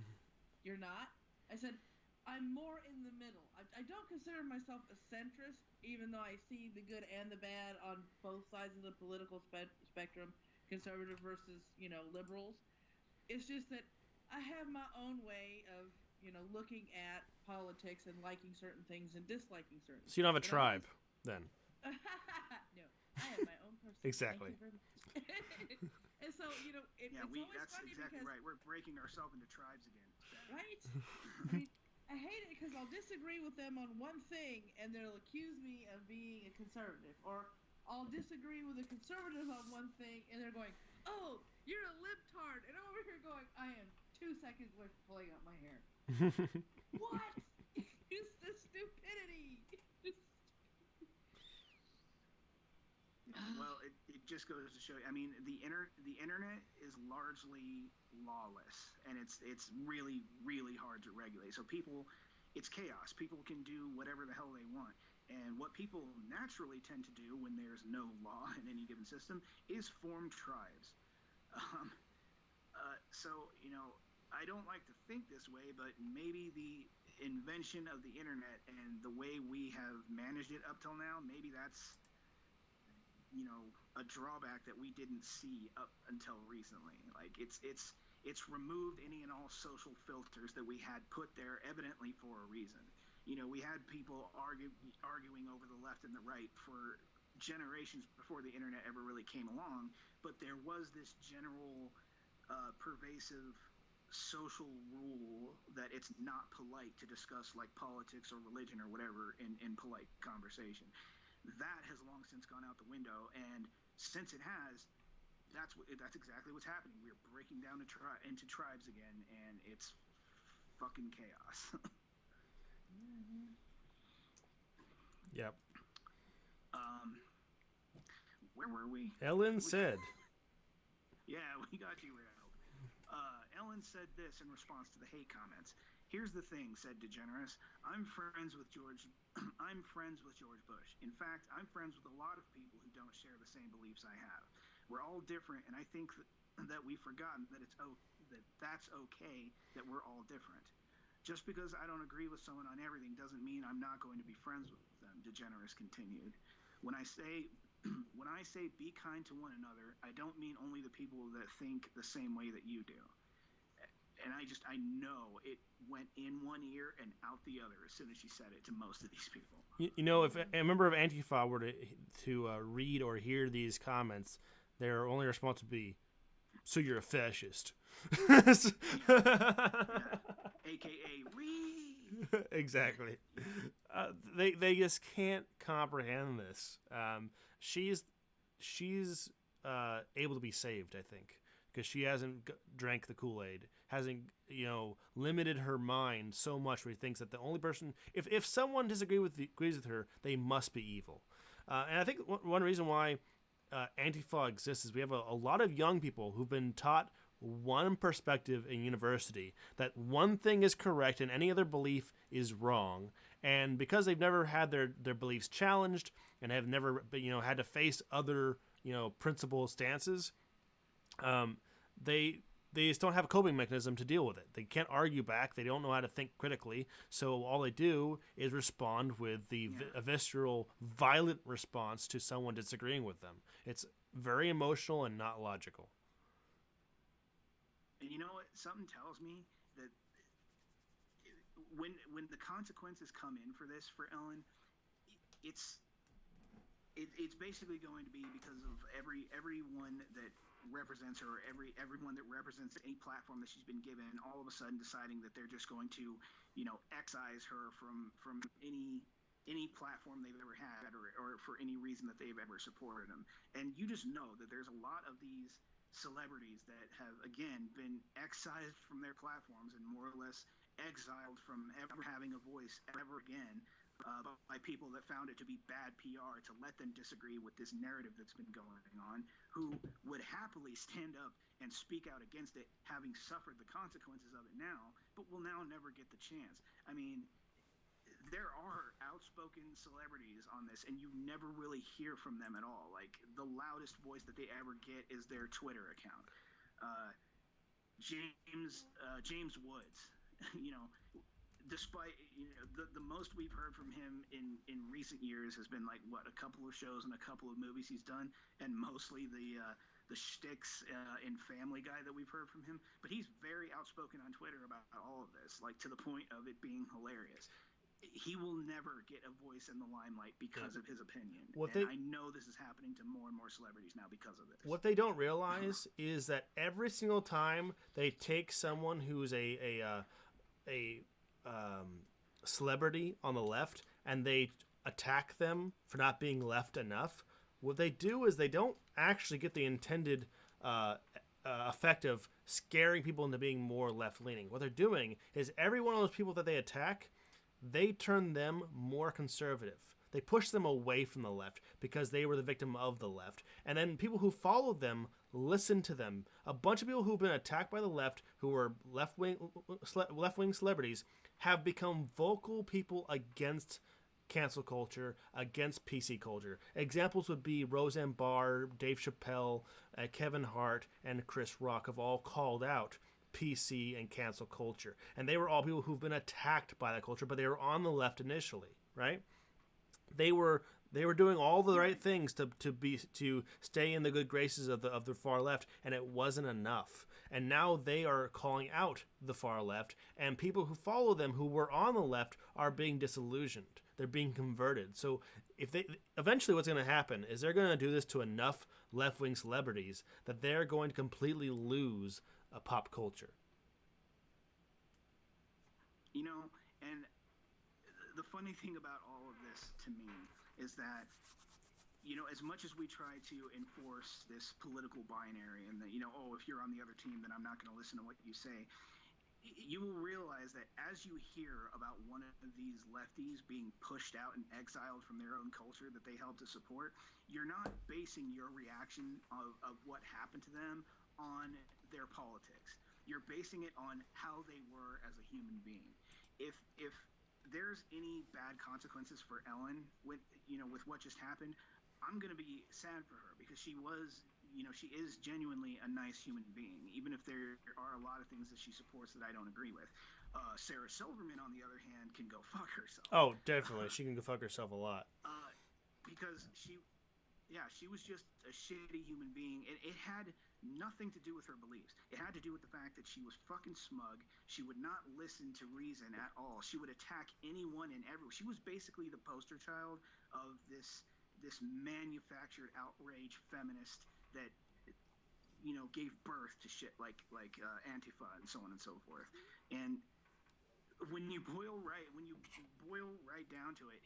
"You're not?" I said, "I'm more in the middle. I don't consider myself a centrist, even though I see the good and the bad on both sides of the political spectrum, conservative versus liberals. It's just that I have my own way of looking at politics and liking certain things and disliking certain things. So you don't have a tribe, then? No, I have my own person. Exactly. And so it's always that's funny exactly because, right. We're breaking ourselves into tribes again. Right? I hate it because I'll disagree with them on one thing and they'll accuse me of being a conservative, or I'll disagree with a conservative on one thing and they're going, "Oh, you're a libtard," and I'm over here going, "I am 2 seconds away from pulling out my hair." What? It's the stupidity. Well, it just goes to show you. I mean, the internet is largely lawless, and it's really, really hard to regulate. So it's chaos. People can do whatever the hell they want. And what people naturally tend to do when there's no law in any given system is form tribes. So I don't like to think this way, but maybe the invention of the internet and the way we have managed it up till now, maybe that's a drawback that we didn't see up until recently. Like it's removed any and all social filters that we had put there evidently for a reason. We had people arguing over the left and the right for generations before the internet ever really came along, but there was this general pervasive social rule that it's not polite to discuss like politics or religion or whatever in polite conversation. That has long since gone out the window, and since it has, that's exactly what's happening. We're breaking down into tribes again, and it's fucking chaos. Yep. Where were we? Ellen said. Yeah, we got you, Randall. Ellen said this in response to the hate comments. "Here's the thing," said DeGeneres. I'm friends with George Bush. In fact, I'm friends with a lot of people who don't share the same beliefs I have. We're all different, and I think that we've forgotten that that's okay, that we're all different. Just because I don't agree with someone on everything doesn't mean I'm not going to be friends with them," DeGeneres continued. When I say be kind to one another, I don't mean only the people that think the same way that you do. And I know it went in one ear and out the other as soon as she said it to most of these people. If a member of Antifa were to read or hear these comments, their only response would be, "So you're a fascist." AKA read. Exactly. They just can't comprehend this. She's able to be saved, I think, because she hasn't drank the Kool-Aid, hasn't limited her mind so much where he thinks that the only person, if someone agrees with her, they must be evil. And I think one reason why Antifa exists is we have a lot of young people who've been taught one perspective in university, that one thing is correct and any other belief is wrong. And because they've never had their beliefs challenged and have never had to face other principled stances, they just don't have a coping mechanism to deal with it. They can't argue back. They don't know how to think critically. So all they do is respond with a visceral, violent response to someone disagreeing with them. It's very emotional and not logical. And you know what? Something tells me that when the consequences come in for this for Ellen, it's it's basically going to be because of everyone that represents her, everyone that represents any platform that she's been given, all of a sudden deciding that they're just going to, excise her from any platform they've ever had, or for any reason that they've ever supported them. And you just know that there's a lot of these celebrities that have, again, been excised from their platforms and more or less exiled from ever having a voice ever again, by people that found it to be bad PR to let them disagree with this narrative that's been going on, who would happily stand up and speak out against it, having suffered the consequences of it now, but will now never get the chance. I mean, there are outspoken celebrities on this, and you never really hear from them at all. Like, the loudest voice that they ever get is their Twitter account. James Woods, despite the most we've heard from him in recent years has been like a couple of shows and a couple of movies he's done, and mostly the shticks in Family Guy that we've heard from him. But he's very outspoken on Twitter about all of this, like to the point of it being hilarious. He will never get a voice in the limelight because of his opinion. I know this is happening to more and more celebrities now because of this. What they don't realize is that every single time they take someone who's a celebrity on the left and they attack them for not being left enough, what they do is they don't actually get the intended effect of scaring people into being more left-leaning. What they're doing is every one of those people that they attack, they turn them more conservative. They push them away from the left because they were the victim of the left. And then people who follow them listen to them. A bunch of people who've been attacked by the left, who were left-wing celebrities, have become vocal people against cancel culture, against PC culture. Examples would be Roseanne Barr, Dave Chappelle, Kevin Hart, and Chris Rock have all called out PC and cancel culture. And they were all people who've been attacked by that culture, but they were on the left initially, right? They were doing all the right things to stay in the good graces of the far left, and it wasn't enough. And now they are calling out the far left, and people who follow them who were on the left are being disillusioned. They're being converted. So eventually what's going to happen is they're going to do this to enough left-wing celebrities that they're going to completely lose pop culture. And the funny thing about all of this to me is that, as much as we try to enforce this political binary and that, if you're on the other team, then I'm not going to listen to what you say, you will realize that as you hear about one of these lefties being pushed out and exiled from their own culture that they helped to support, you're not basing your reaction of what happened to them on their politics. You're basing it on how they were as a human being. If there's any bad consequences for Ellen with what just happened, I'm going to be sad for her because she is genuinely a nice human being, even if there are a lot of things that she supports that I don't agree with. Sarah Silverman, on the other hand, can go fuck herself. Oh, definitely. She can go fuck herself a lot. Because she was just a shitty human being. It had nothing to do with her beliefs. It had to do with the fact that she was fucking smug. She would not listen to reason at all. She would attack anyone and everyone. She was basically the poster child of this manufactured outrage feminist that gave birth to shit like Antifa and so on and so forth. And when you boil right down to it,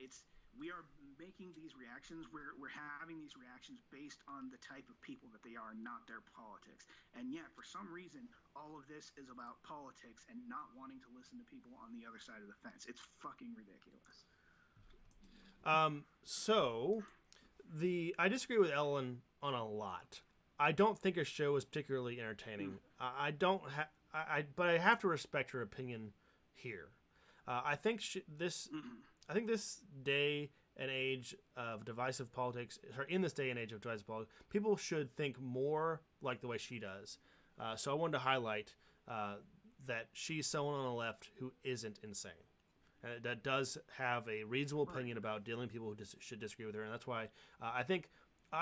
we are making these reactions. We're having these reactions based on the type of people that they are, not their politics. And yet, for some reason, all of this is about politics and not wanting to listen to people on the other side of the fence. It's fucking ridiculous. I disagree with Ellen on a lot. I don't think her show is particularly entertaining. But I have to respect her opinion here. I think this day and age of divisive politics, people should think more like the way she does. So I wanted to highlight that she's someone on the left who isn't insane. That does have a reasonable opinion about dealing with people who should disagree with her. And that's why I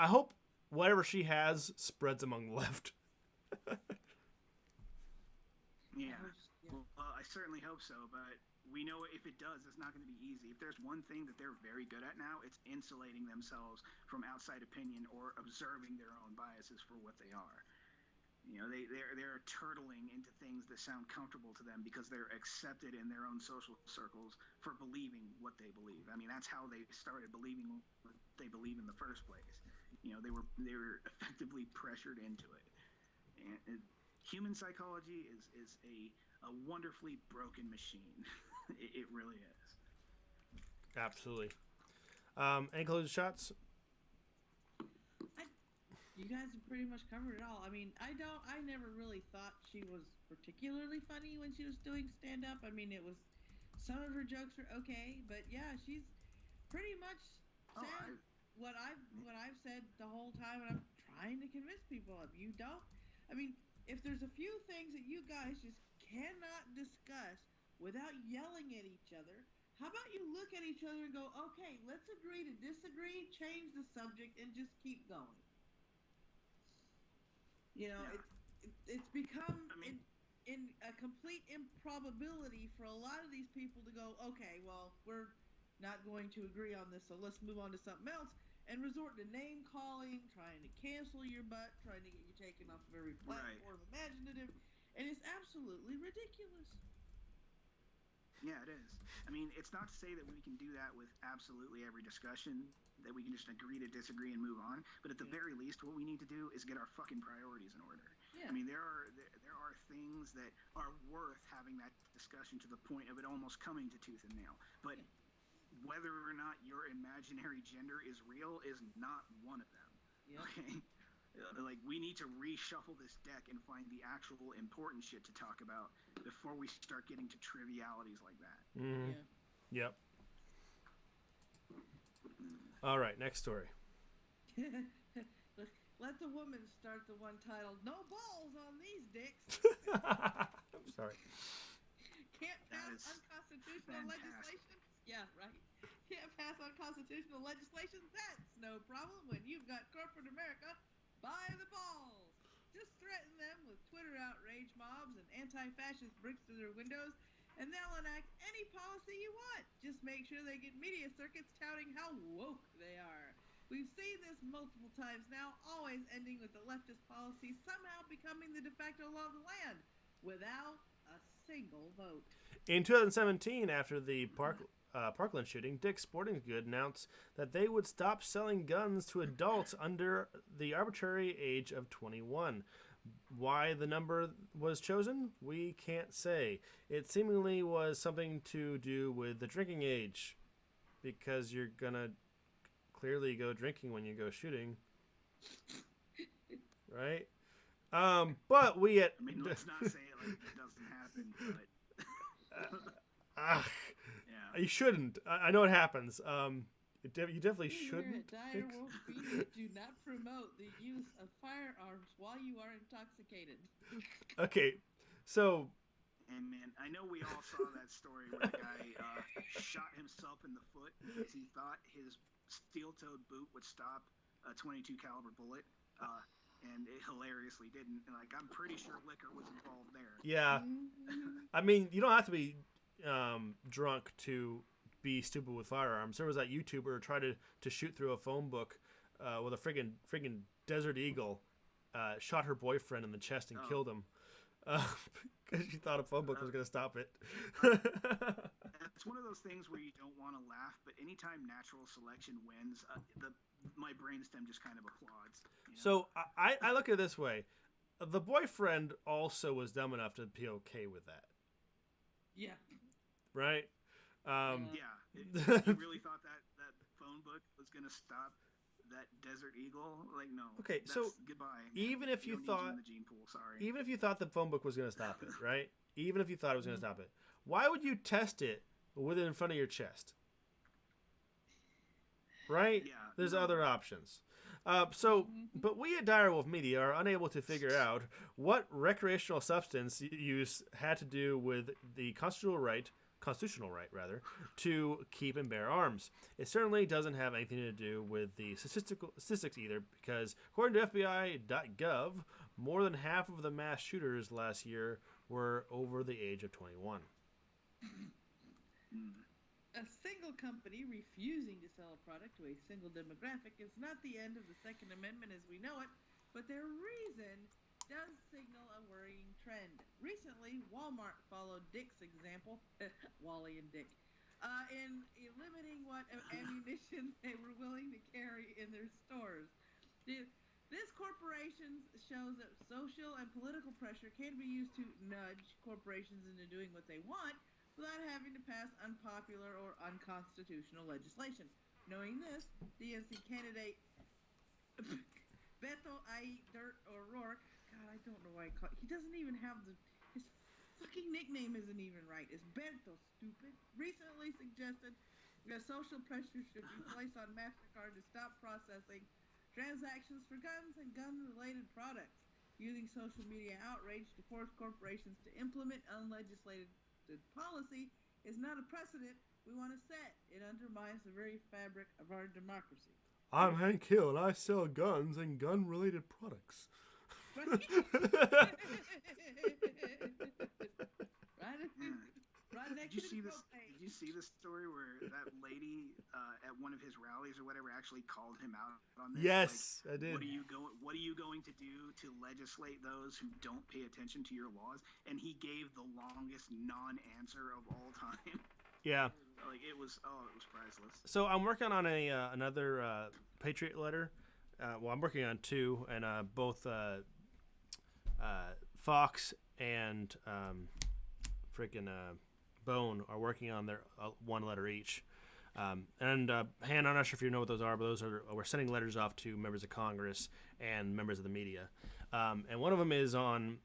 hope whatever she has spreads among the left. Yeah. Well, I certainly hope so, but we know if it does, it's not going to be easy. If there's one thing that they're very good at now, it's insulating themselves from outside opinion or observing their own biases for what they are. They're turtling into things that sound comfortable to them because they're accepted in their own social circles for believing what they believe. I mean, that's how they started believing what they believe in the first place. They were effectively pressured into it. And human psychology is a wonderfully broken machine. It really is. Absolutely. Any closing shots? You guys have pretty much covered it all. I mean, I never really thought she was particularly funny when she was doing stand-up. I mean, some of her jokes are okay, but yeah, she's pretty much said what I've said the whole time, and I'm trying to convince people of. You don't. I mean, if there's a few things that you guys just cannot discuss without yelling at each other, how about you look at each other and go, okay, let's agree to disagree, change the subject, and just keep going. It's become in a complete improbability for a lot of these people to go, okay, well, we're not going to agree on this, so let's move on to something else, and resort to name calling, trying to cancel your butt, trying to get you taken off of every platform imaginative, and it's absolutely ridiculous. Yeah, it is. I mean, it's not to say that we can do that with absolutely every discussion, that we can just agree to disagree and move on. But at the very least, what we need to do is get our fucking priorities in order. Yeah. I mean, there are things that are worth having that discussion to the point of it almost coming to tooth and nail. But whether or not your imaginary gender is real is not one of them. Yep. Okay? Like, we need to reshuffle this deck and find the actual important shit to talk about before we start getting to trivialities like that. Mm-hmm. Yeah. Yep. All right, next story. Let the woman start the one titled "No Balls on These Dicks." I'm sorry. Can't pass unconstitutional legislation. Yeah, right. Can't pass unconstitutional legislation. That's no problem when you've got corporate America by the balls. Just threaten them with Twitter outrage mobs and anti-fascist bricks to their windows, and they'll enact any policy you want. Just make sure they get media circuits touting how woke they are. We've seen this multiple times now, always ending with the leftist policy somehow becoming the de facto law of the land without a single vote. In 2017, after the Parkland shooting, Dick's Sporting Goods announced that they would stop selling guns to adults under the arbitrary age of 21. Why the number was chosen, we can't say. It seemingly was something to do with the drinking age, because you're gonna clearly go drinking when you go shooting, right? But we at... I mean, let's not say it like it doesn't happen, but... You shouldn't. I know it happens. You definitely shouldn't. Here at Direwolf Media, do not promote the use of firearms while you are intoxicated. Okay, so... And man, I know we all saw that story where the guy shot himself in the foot because he thought his steel-toed boot would stop a .22 caliber bullet, and it hilariously didn't. And like, I'm pretty sure liquor was involved there. Yeah, I mean, you don't have to be drunk to be stupid with firearms. There was that YouTuber tried to shoot through a phone book with a friggin' Desert Eagle, shot her boyfriend in the chest and killed him. Because she thought a phone book was going to stop it. It's one of those things where you don't want to laugh, but anytime natural selection wins, my brainstem just kind of applauds. So I look at it this way. The boyfriend also was dumb enough to be okay with that. Yeah. Right? You really thought that phone book was going to stop that Desert Eagle? Like, no. Okay, so goodbye. Even if you thought, in the gene pool, sorry. Even if you thought the phone book was going to stop it, right? Even if you thought it was going to stop it, why would you test it with it in front of your chest? Right? Yeah. There's other options. But we at Direwolf Media are unable to figure out what recreational substance use had to do with the constitutional right, to keep and bear arms. It certainly doesn't have anything to do with the statistics either, because according to FBI.gov, more than half of the mass shooters last year were over the age of 21. A single company refusing to sell a product to a single demographic is not the end of the Second Amendment as we know it, but their reason does signal a worrying trend. Recently, Walmart followed Dick's example, Wally and Dick, in limiting what ammunition they were willing to carry in their stores. This corporation shows that social and political pressure can be used to nudge corporations into doing what they want without having to pass unpopular or unconstitutional legislation. Knowing this, DNC candidate Beto O'Rourke, God, I don't know why he doesn't even have his fucking nickname isn't even right. It's Beto, stupid. Recently suggested that social pressure should be placed on MasterCard to stop processing transactions for guns and gun-related products, using social media outrage to force corporations to implement unlegislated policy is not a precedent we want to set. It undermines the very fabric of our democracy. I'm Hank Hill, and I sell guns and gun-related products. Right? Right next Did you to see the this? propane. Did you see the story where that lady at one of his rallies or whatever actually called him out on this? Yes, like, I did. What are you going to do to legislate those who don't pay attention to your laws? And he gave the longest non-answer of all time. Yeah. Like it was priceless. So I'm working on another Patriot letter. Well, I'm working on two, and both Fox and Bone are working on their one letter each. Han, I'm not sure if you know what those are, but we're sending letters off to members of Congress and members of the media. And one of them is on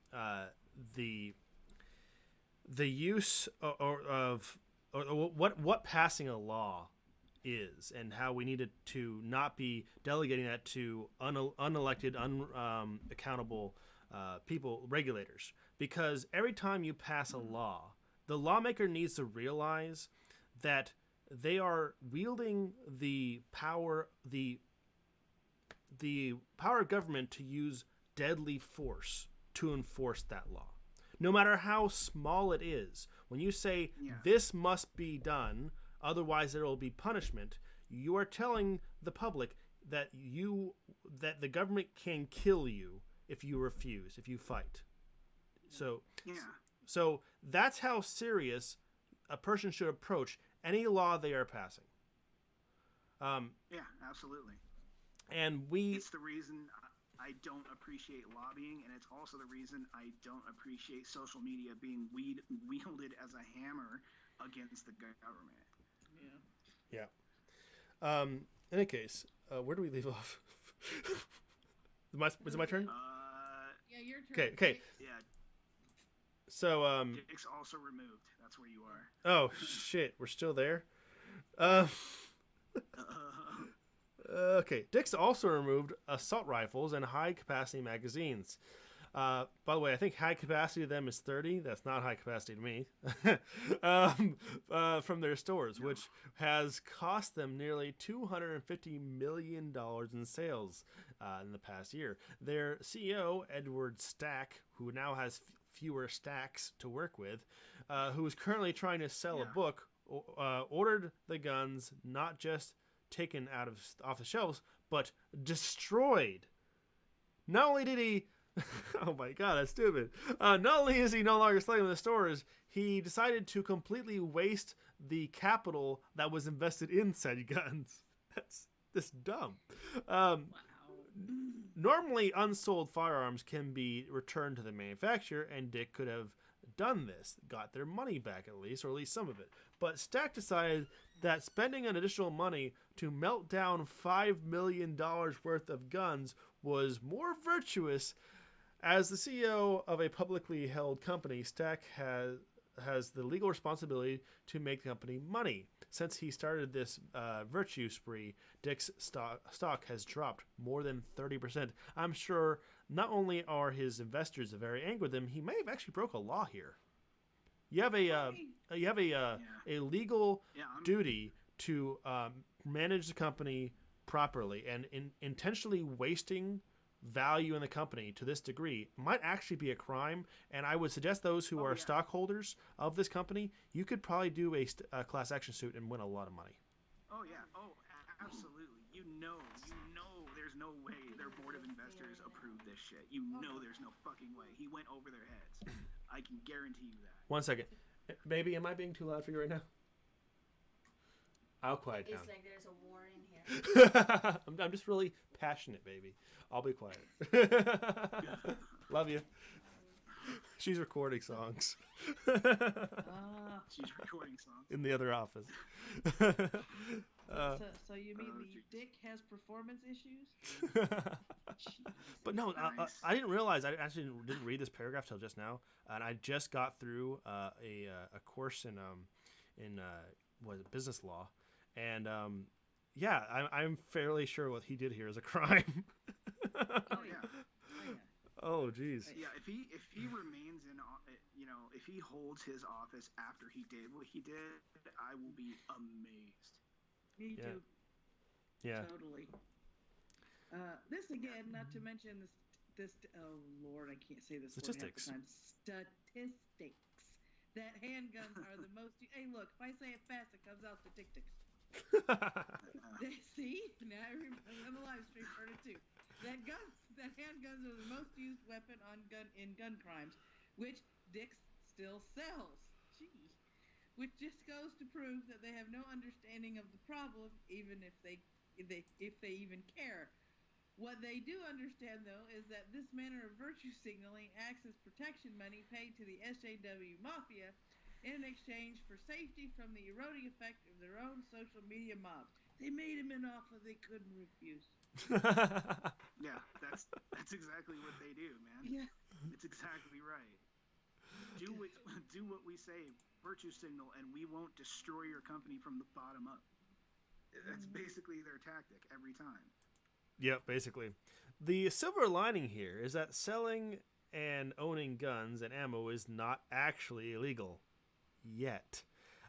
the use of what passing a law is, and how we needed to not be delegating that to unelected, accountable people, regulators. Because every time you pass a law, the lawmaker needs to realize that they are wielding the power of government to use deadly force to enforce that law. No matter how small it is, when you say this must be done, otherwise there will be punishment, you are telling the public that the government can kill you if you refuse, if you fight. So that's how serious a person should approach any law they are passing. Yeah, absolutely. And it's the reason I don't appreciate lobbying, and it's also the reason I don't appreciate social media being wielded as a hammer against the government. Yeah. In any case, where do we leave off? Is it my turn? Yeah, your turn. Okay. Yeah. So Dick's also removed. That's where you are. Oh shit, we're still there. Okay, Dick's also removed assault rifles and high-capacity magazines. By the way, I think high capacity to them is 30. That's not high capacity to me. From their stores, which has cost them nearly $250 million in sales in the past year. Their CEO, Edward Stack, who now has fewer stacks to work with, who is currently trying to sell a book, ordered the guns not just taken off the shelves, but destroyed. Not only did he oh my god, that's stupid. Not only is he no longer selling in the stores, he decided to completely waste the capital that was invested in said guns. That's just dumb. Normally, unsold firearms can be returned to the manufacturer, and Dick could have done this, got their money back at least, or at least some of it. But Stack decided that spending an additional money to melt down $5 million worth of guns was more virtuous. As the CEO of a publicly held company, Stack has the legal responsibility to make the company money. Since he started this virtue spree, Dick's stock has dropped more than 30%. I'm sure not only are his investors very angry with him, he may have actually broke a law here. You have a legal duty to manage the company properly, and intentionally wasting value in the company to this degree might actually be a crime. And I would suggest those who are stockholders of this company, you could probably do a class action suit and win a lot of money. Oh yeah. Oh, absolutely. You know, there's no way their board of investors approved this shit. You know, there's no fucking way. He went over their heads. I can guarantee you that. 1 second, baby. Am I being too loud for you right now? I'll quiet down. It's like there's a war in here. I'm just really passionate, baby. I'll be quiet. Love you. She's recording songs. She's recording songs. In the other office. So you mean the dick has performance issues? But no, Nice. I didn't realize. I actually didn't read this paragraph till just now, and I just got through a course in what is it, business law, and yeah, I'm fairly sure what he did here is a crime. Oh yeah. Oh geez. Yeah, if he remains in, if he holds his office after he did what he did, I will be amazed. Me too. Yeah. Totally. This again, not to mention this. Oh Lord, I can't say this. Statistics. Word half the time. Statistics. That handguns are the most. Hey, look, if I say it fast, it comes out statistics. See, now I remember on the live stream heard it too. That handguns are the most used weapon in gun crimes, which Dick's still sells. Gee, which just goes to prove that they have no understanding of the problem, even if they even care. What they do understand, though, is that this manner of virtue signaling acts as protection money paid to the SJW Mafia in exchange for safety from the eroding effect of their own social media mobs. They made him an offer they couldn't refuse. Yeah, that's exactly what they do, man. Yeah. It's exactly right. Do what we say, virtue signal, and we won't destroy your company from the bottom up. That's basically their tactic every time. Yep, basically. The silver lining here is that selling and owning guns and ammo is not actually illegal yet.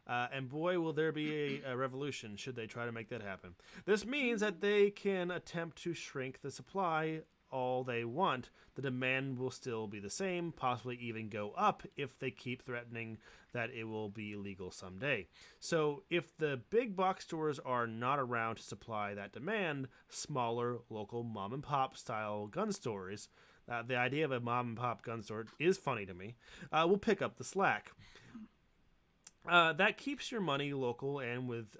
And boy, will there be a revolution should they try to make that happen. This means that they can attempt to shrink the supply all they want. The demand will still be the same, possibly even go up if they keep threatening that it will be illegal someday. So if the big box stores are not around to supply that demand, smaller local mom and pop style gun stores, the idea of a mom and pop gun store is funny to me, will pick up the slack. That keeps your money local and with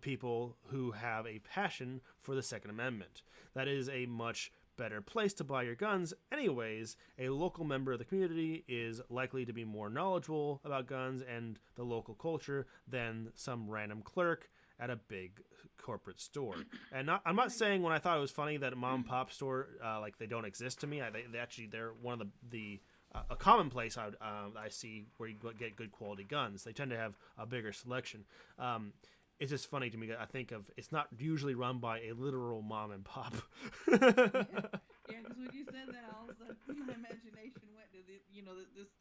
people who have a passion for the Second Amendment. That is a much better place to buy your guns. Anyways, a local member of the community is likely to be more knowledgeable about guns and the local culture than some random clerk at a big corporate store. And I'm not saying when I thought it was funny that a mom and pop store, like they don't exist to me. They're one of the a common place I see where you get good quality guns. They tend to have a bigger selection. It's just funny to me. I think of it's not usually run by a literal mom and pop. Yeah, because when you said that, all of a sudden my imagination went to this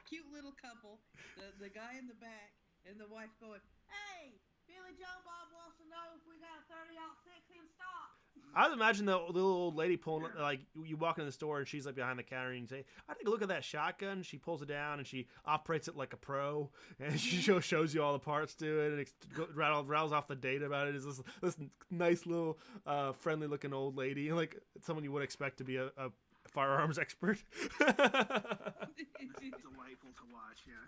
cute little couple, the guy in the back and the wife going, "Hey, Billy Joe Bob wants to know if we got a 30-06 in stock." I would imagine the little old lady pulling, like, you walk in the store and she's like behind the counter and you say, "I take a look at that shotgun." She pulls it down and she operates it like a pro, and she shows you all the parts to it, and it rattles off the data about it. Is this nice little friendly looking old lady, like someone you would expect to be a firearms expert. Delightful to watch, yeah.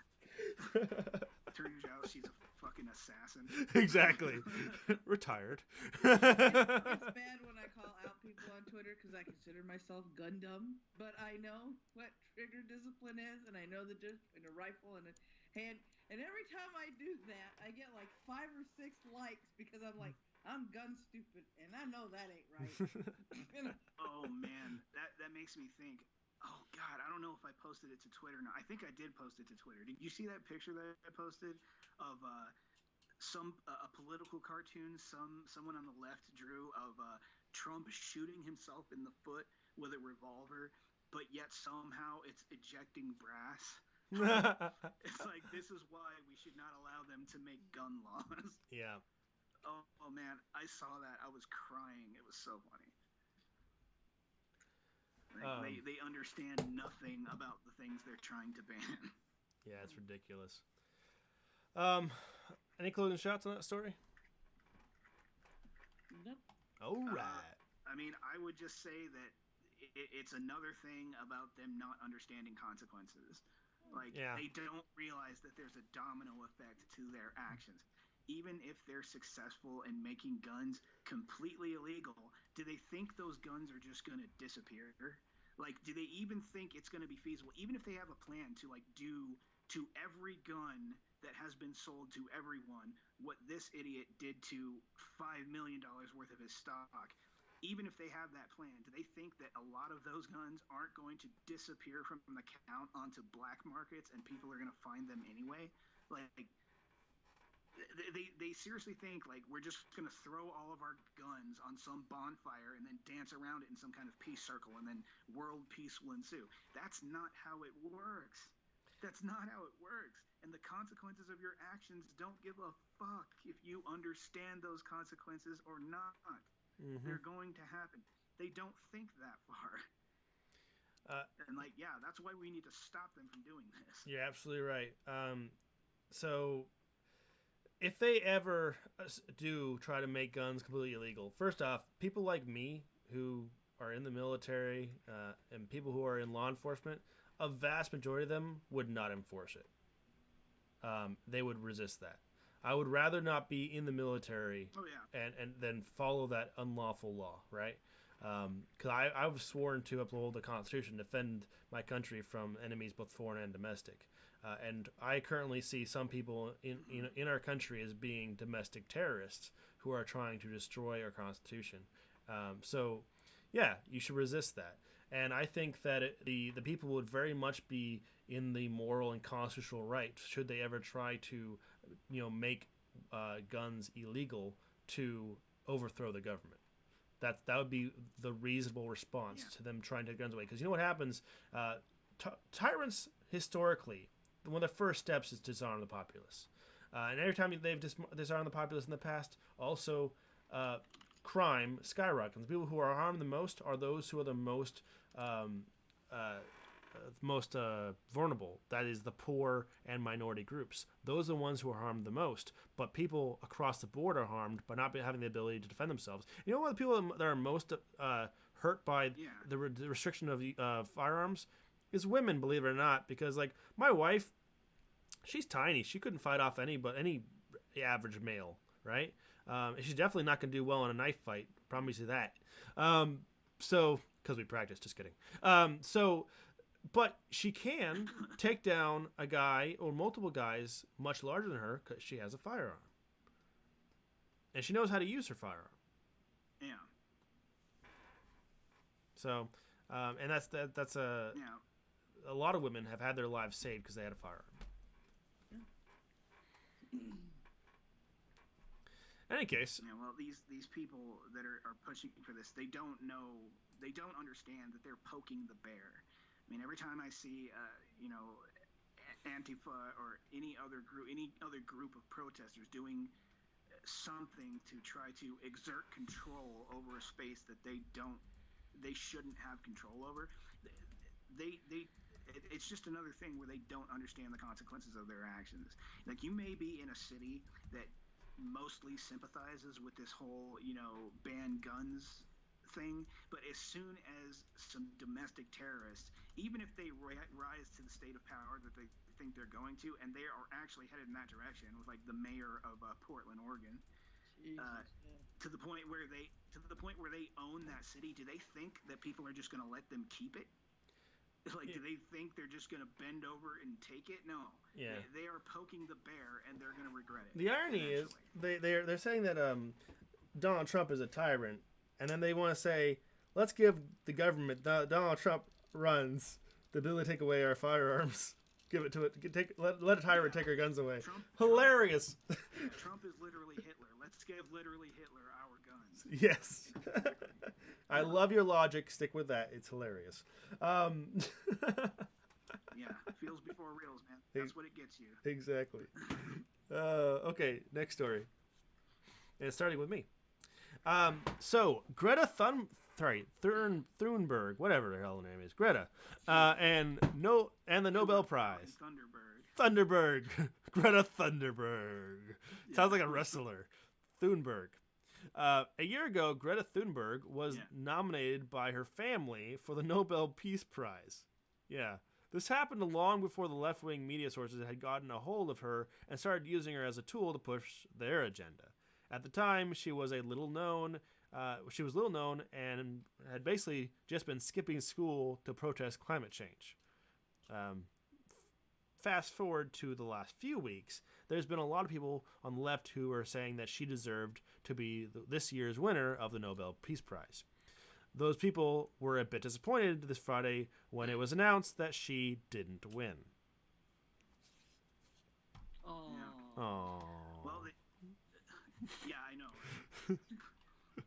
Turns out she's a fucking assassin. Exactly. Retired. It's bad when I call out people on Twitter because I consider myself gun dumb, but I know what trigger discipline is, and I know the difference between a rifle and a hand. And every time I do that, I get like 5 or 6 likes because I'm like, I'm gun stupid, and I know that ain't right. Oh man, that makes me think. Oh God, I don't know if I posted it to Twitter or not. I think I did post it to Twitter. Did you see that picture that I posted of a political cartoon someone on the left drew of Trump shooting himself in the foot with a revolver, but yet somehow it's ejecting brass. It's like, this is why we should not allow them to make gun laws. Yeah. Oh man, I saw that. I was crying. It was so funny. Like, they understand nothing about the things they're trying to ban. Yeah, it's ridiculous. Any closing shots on that story? Nope. All right. I mean, I would just say that it's another thing about them not understanding consequences. Like, they don't realize that there's a domino effect to their actions. Even if they're successful in making guns completely illegal, do they think those guns are just going to disappear? Like, do they even think it's going to be feasible? Even if they have a plan to, like, do to every gun that has been sold to everyone what this idiot did to $5 million worth of his stock, even if they have that plan, do they think that a lot of those guns aren't going to disappear from the count onto black markets and people are going to find them anyway? Like, they seriously think, like, we're just going to throw all of our guns on some bonfire and then dance around it in some kind of peace circle and then world peace will ensue. That's not how it works. That's not how it works. And the consequences of your actions don't give a fuck if you understand those consequences or not. Mm-hmm. They're going to happen. They don't think that far. And, like, yeah, that's why we need to stop them from doing this. You're absolutely right. So if they ever do try to make guns completely illegal, first off, people like me who are in the military and people who are in law enforcement, a vast majority of them would not enforce it. They would resist that. I would rather not be in the military and then follow that unlawful law, right? Because I've sworn to uphold the Constitution, defend my country from enemies both foreign and domestic. And I currently see some people in our country as being domestic terrorists who are trying to destroy our Constitution. So, yeah, you should resist that. And I think that the people would very much be in the moral and constitutional right should they ever try to, make guns illegal to overthrow the government. That would be the reasonable response to them trying to take guns away. Because you know what happens? Tyrants historically, one of the first steps is disarm the populace. And every time they've disarmed the populace in the past, also crime skyrockets. The people who are harmed the most are those who are the most vulnerable. That is the poor and minority groups. Those are the ones who are harmed the most. But people across the board are harmed by not having the ability to defend themselves. You know what? The people that are most hurt by the restriction of firearms is women, believe it or not. Because, like, my wife, she's tiny. She couldn't fight off any average male, right? She's definitely not going to do well in a knife fight. Promise you that. So, because we practice, just kidding. But she can take down a guy or multiple guys much larger than her because she has a firearm. And she knows how to use her firearm. Yeah. So, and that's a lot of women have had their lives saved because they had a firearm. In any case, well, these people that are pushing for this, they don't understand that they're poking the bear. I mean, every time I see Antifa or any other group of protesters doing something to try to exert control over a space that they shouldn't have control over, it's just another thing where they don't understand the consequences of their actions. Like, you may be in a city that mostly sympathizes with this whole, ban guns thing, but as soon as some domestic terrorists, even if they rise to the state of power that they think they're going to, and they are actually headed in that direction, with, like, the mayor of Portland, Oregon, to the point where they own that city, do they think that people are just going to let them keep it? Like, do they think they're just going to bend over and take it? No. Yeah. They are poking the bear, and they're going to regret it. The irony is they're saying that Donald Trump is a tyrant, and then they want to say, let's give the government Donald Trump runs the ability to take away our firearms. Give it to it. Let a tyrant take our guns away. Hilarious. Trump is literally Hitler. Let's give literally Hitler our guns. Yes. I love your logic. Stick with that. It's hilarious. Yeah, feels before reals, man. That's what it gets you. Exactly. Okay, next story. And it's starting with me. So Greta Thunberg, whatever the hell her name is, Greta, and the Nobel Prize. Thunderberg. Greta Thunderberg. Sounds like a wrestler. Thunberg. A year ago, Greta Thunberg was nominated by her family for the Nobel Peace Prize. Yeah. This happened long before the left-wing media sources had gotten a hold of her and started using her as a tool to push their agenda. At the time, she was little known and had basically just been skipping school to protest climate change. Fast forward to the last few weeks, there's been a lot of people on the left who are saying that she deserved to be this year's winner of the Nobel Peace Prize. Those people were a bit disappointed this Friday when it was announced that she didn't win. Oh. Well, I know.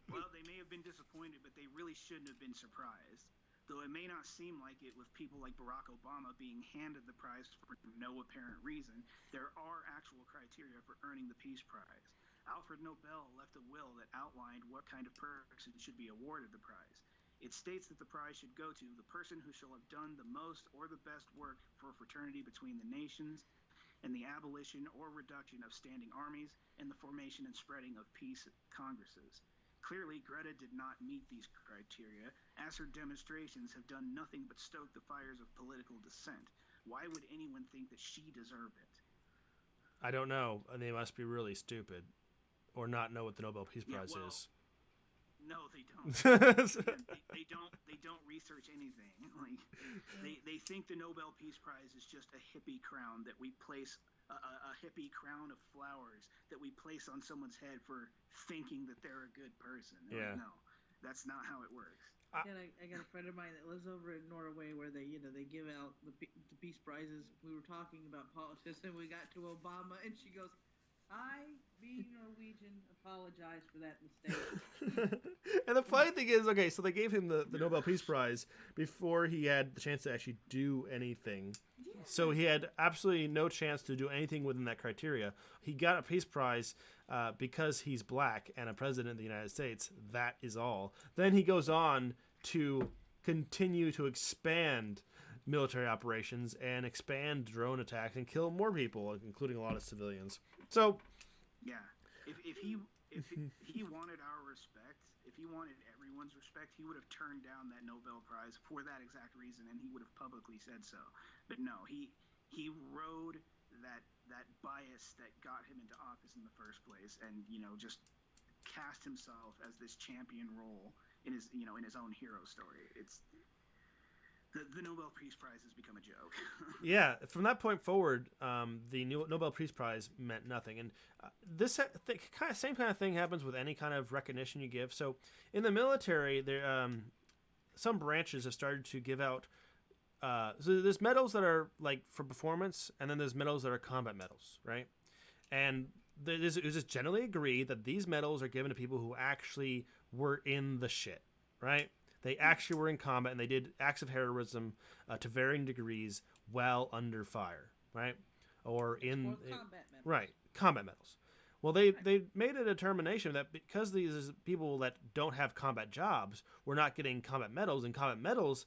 Well, they may have been disappointed, but they really shouldn't have been surprised. Though it may not seem like it with people like Barack Obama being handed the prize for no apparent reason, there are actual criteria for earning the Peace Prize. Alfred Nobel left a will that outlined what kind of person should be awarded the prize. It states that the prize should go to the person who shall have done the most or the best work for fraternity between the nations and the abolition or reduction of standing armies and the formation and spreading of peace congresses. Clearly, Greta did not meet these criteria, as her demonstrations have done nothing but stoke the fires of political dissent. Why would anyone think that she deserved it? I don't know. They must be really stupid or not know what the Nobel Peace Prize is. No, they don't. they don't research anything. Like they think the Nobel Peace Prize is just a hippie crown that we place a hippie crown of flowers that we place on someone's head for thinking that they're a good person. Like, no, that's not how it works. I got a friend of mine that lives over in Norway where they give out the peace prizes. We were talking about politics and we got to Obama and she goes, I, being Norwegian, apologize for that mistake. And the funny thing is, okay, so they gave him the Nobel Peace Prize before he had the chance to actually do anything. Yeah. So he had absolutely no chance to do anything within that criteria. He got a Peace Prize because he's black and a president of the United States. That is all. Then he goes on to continue to expand military operations and expand drone attacks and kill more people, including a lot of civilians. So, yeah, if he wanted our respect, if he wanted everyone's respect, he would have turned down that Nobel Prize for that exact reason, and he would have publicly said so. But no, he rode that bias that got him into office in the first place, and just cast himself as this champion role in his own hero story. It's the Nobel Peace Prize has become a joke. Yeah, from that point forward, the Nobel Peace Prize meant nothing. And this same kind of thing happens with any kind of recognition you give. So in the military, there some branches have started to give out. So there's medals that are like for performance, and then there's medals that are combat medals, right? And it is just generally agreed that these medals are given to people who actually were in the shit, right? They actually were in combat, and they did acts of heroism to varying degrees while under fire, right? Or in combat medals. Right, combat medals. Well, they made a determination that because these people that don't have combat jobs were not getting combat medals, and combat medals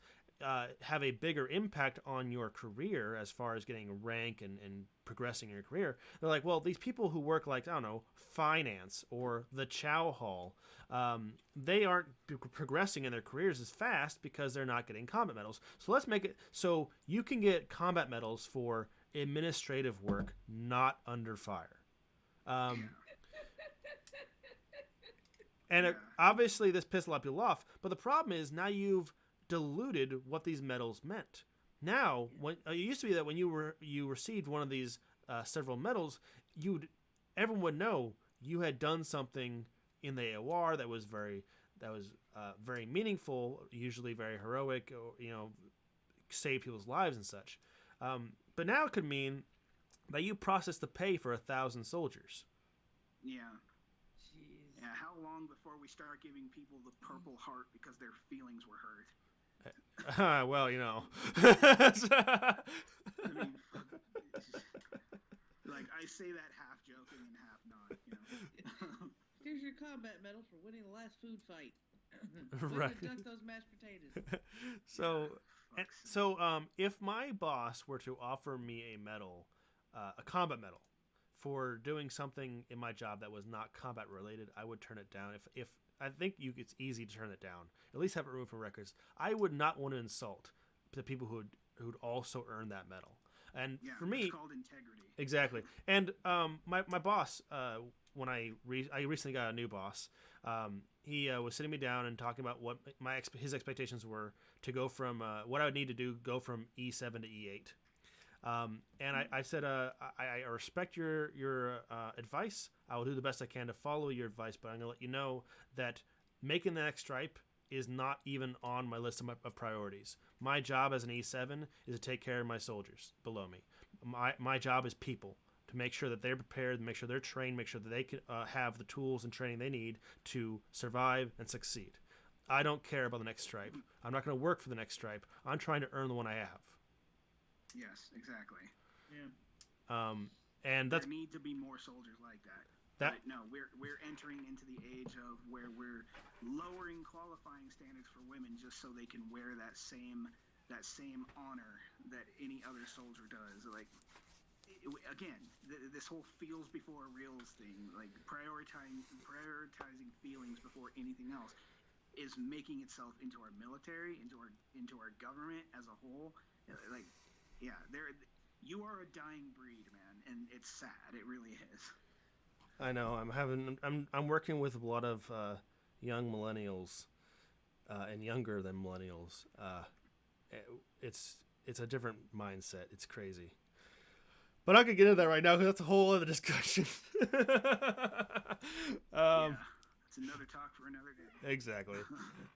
have a bigger impact on your career as far as getting a rank and progressing in your career. They're like, well, these people who work like, I don't know, finance or the chow hall, they aren't progressing in their careers as fast because they're not getting combat medals. So let's make it so you can get combat medals for administrative work, not under fire. And obviously this pissed a lot of people off, but the problem is now you've diluted what these medals meant. Now, when it used to be that when you received one of these several medals, everyone would know you had done something in the AOR that was very meaningful, usually very heroic, or, saved people's lives and such. But now it could mean that you processed the pay for 1,000 soldiers. Yeah. Jeez. Yeah. How long before we start giving people the Purple Heart because their feelings were hurt? Well, I mean, like I say that half joking and half not. Here's your combat medal for winning the last food fight. Right. Duck those mashed potatoes. So, Yeah, if my boss were to offer me a medal, a combat medal, for doing something in my job that was not combat related, I would turn it down. If I think it's easy to turn it down, at least have it room for records. I would not want to insult the people who'd also earned that medal. And yeah, for me, it's called integrity. exactly. And my boss, when I recently got a new boss, he was sitting me down and talking about what his expectations were to go from what I would need to do, go from E7 to E8. And I said, I respect your advice. I will do the best I can to follow your advice, but I'm going to let you know that making the next stripe is not even on my list of priorities. My job as an E7 is to take care of my soldiers below me. My job is people, to make sure that they're prepared, make sure they're trained, make sure that they can have the tools and training they need to survive and succeed. I don't care about the next stripe. I'm not going to work for the next stripe. I'm trying to earn the one I have. Yes, exactly. Yeah. And that's there need to be more soldiers like that. That- But no, we're entering into the age of where we're lowering qualifying standards for women just so they can wear that same honor that any other soldier does. Like, again, this whole feels before reals thing, like prioritizing feelings before anything else, is making itself into our military, into our government as a whole. Like, yeah, you are a dying breed, man, and it's sad. It really is. I know. I'm working with a lot of young millennials and younger than millennials. It's a different mindset. It's crazy. But I could get into that right now because that's a whole other discussion. Yeah, it's another talk for another day. Exactly.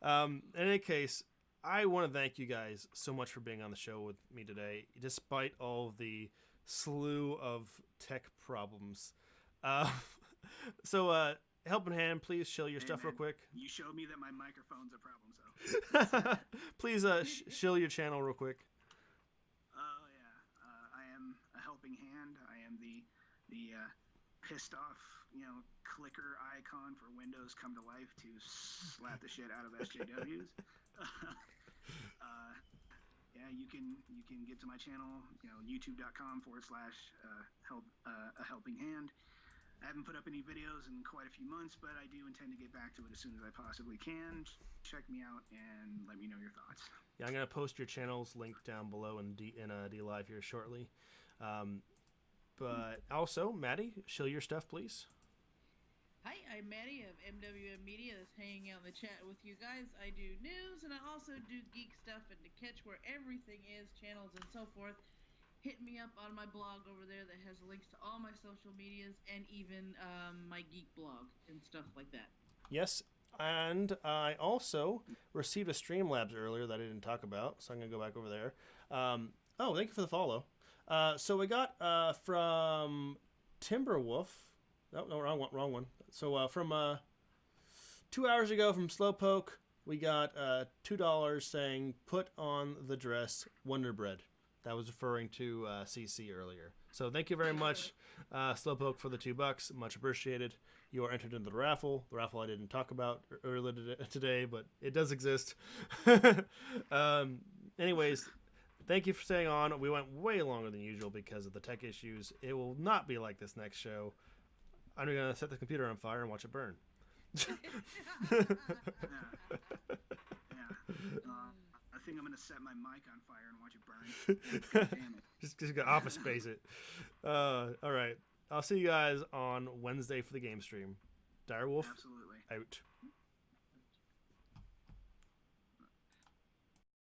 In any case, I want to thank you guys so much for being on the show with me today, despite all the slew of tech problems. So, Helping Hand, please shill your stuff man, real quick. You showed me that my microphone's a problem, so. Please shill your channel real quick. Oh yeah, I am a helping hand. I am the pissed off, clicker icon for Windows come to life to slap the shit out of SJWs. Yeah, you can get to my channel, youtube.com/help a helping hand. I haven't put up any videos in quite a few months, but I do intend to get back to it as soon as I possibly can. Check me out and let me know your thoughts. Yeah, I'm gonna post your channels linked down below in D Live here shortly. But also, Maddie, shill your stuff, please. Hi, I'm Maddie of MWM Media that's hanging out in the chat with you guys. I do news and I also do geek stuff, and to catch where everything is, channels and so forth, hit me up on my blog over there that has links to all my social medias and even my geek blog and stuff like that. Yes, and I also received a Streamlabs earlier that I didn't talk about, so I'm going to go back over there. Oh, thank you for the follow. So we got from Timberwolf. No, wrong one. So from 2 hours ago from Slowpoke, we got $2 saying, "Put on the dress, Wonder Bread." That was referring to CC earlier. So thank you very much, Slowpoke, for the $2. Much appreciated. You are entered into the raffle. The raffle I didn't talk about earlier today, but it does exist. Anyways, thank you for staying on. We went way longer than usual because of the tech issues. It will not be like this next show. I'm going to set the computer on fire and watch it burn. Yeah. I think I'm gonna set my mic on fire and watch it burn. Damn it. just go Office Space it. All right. I'll see you guys on Wednesday for the game stream. Direwolf, Absolutely. out.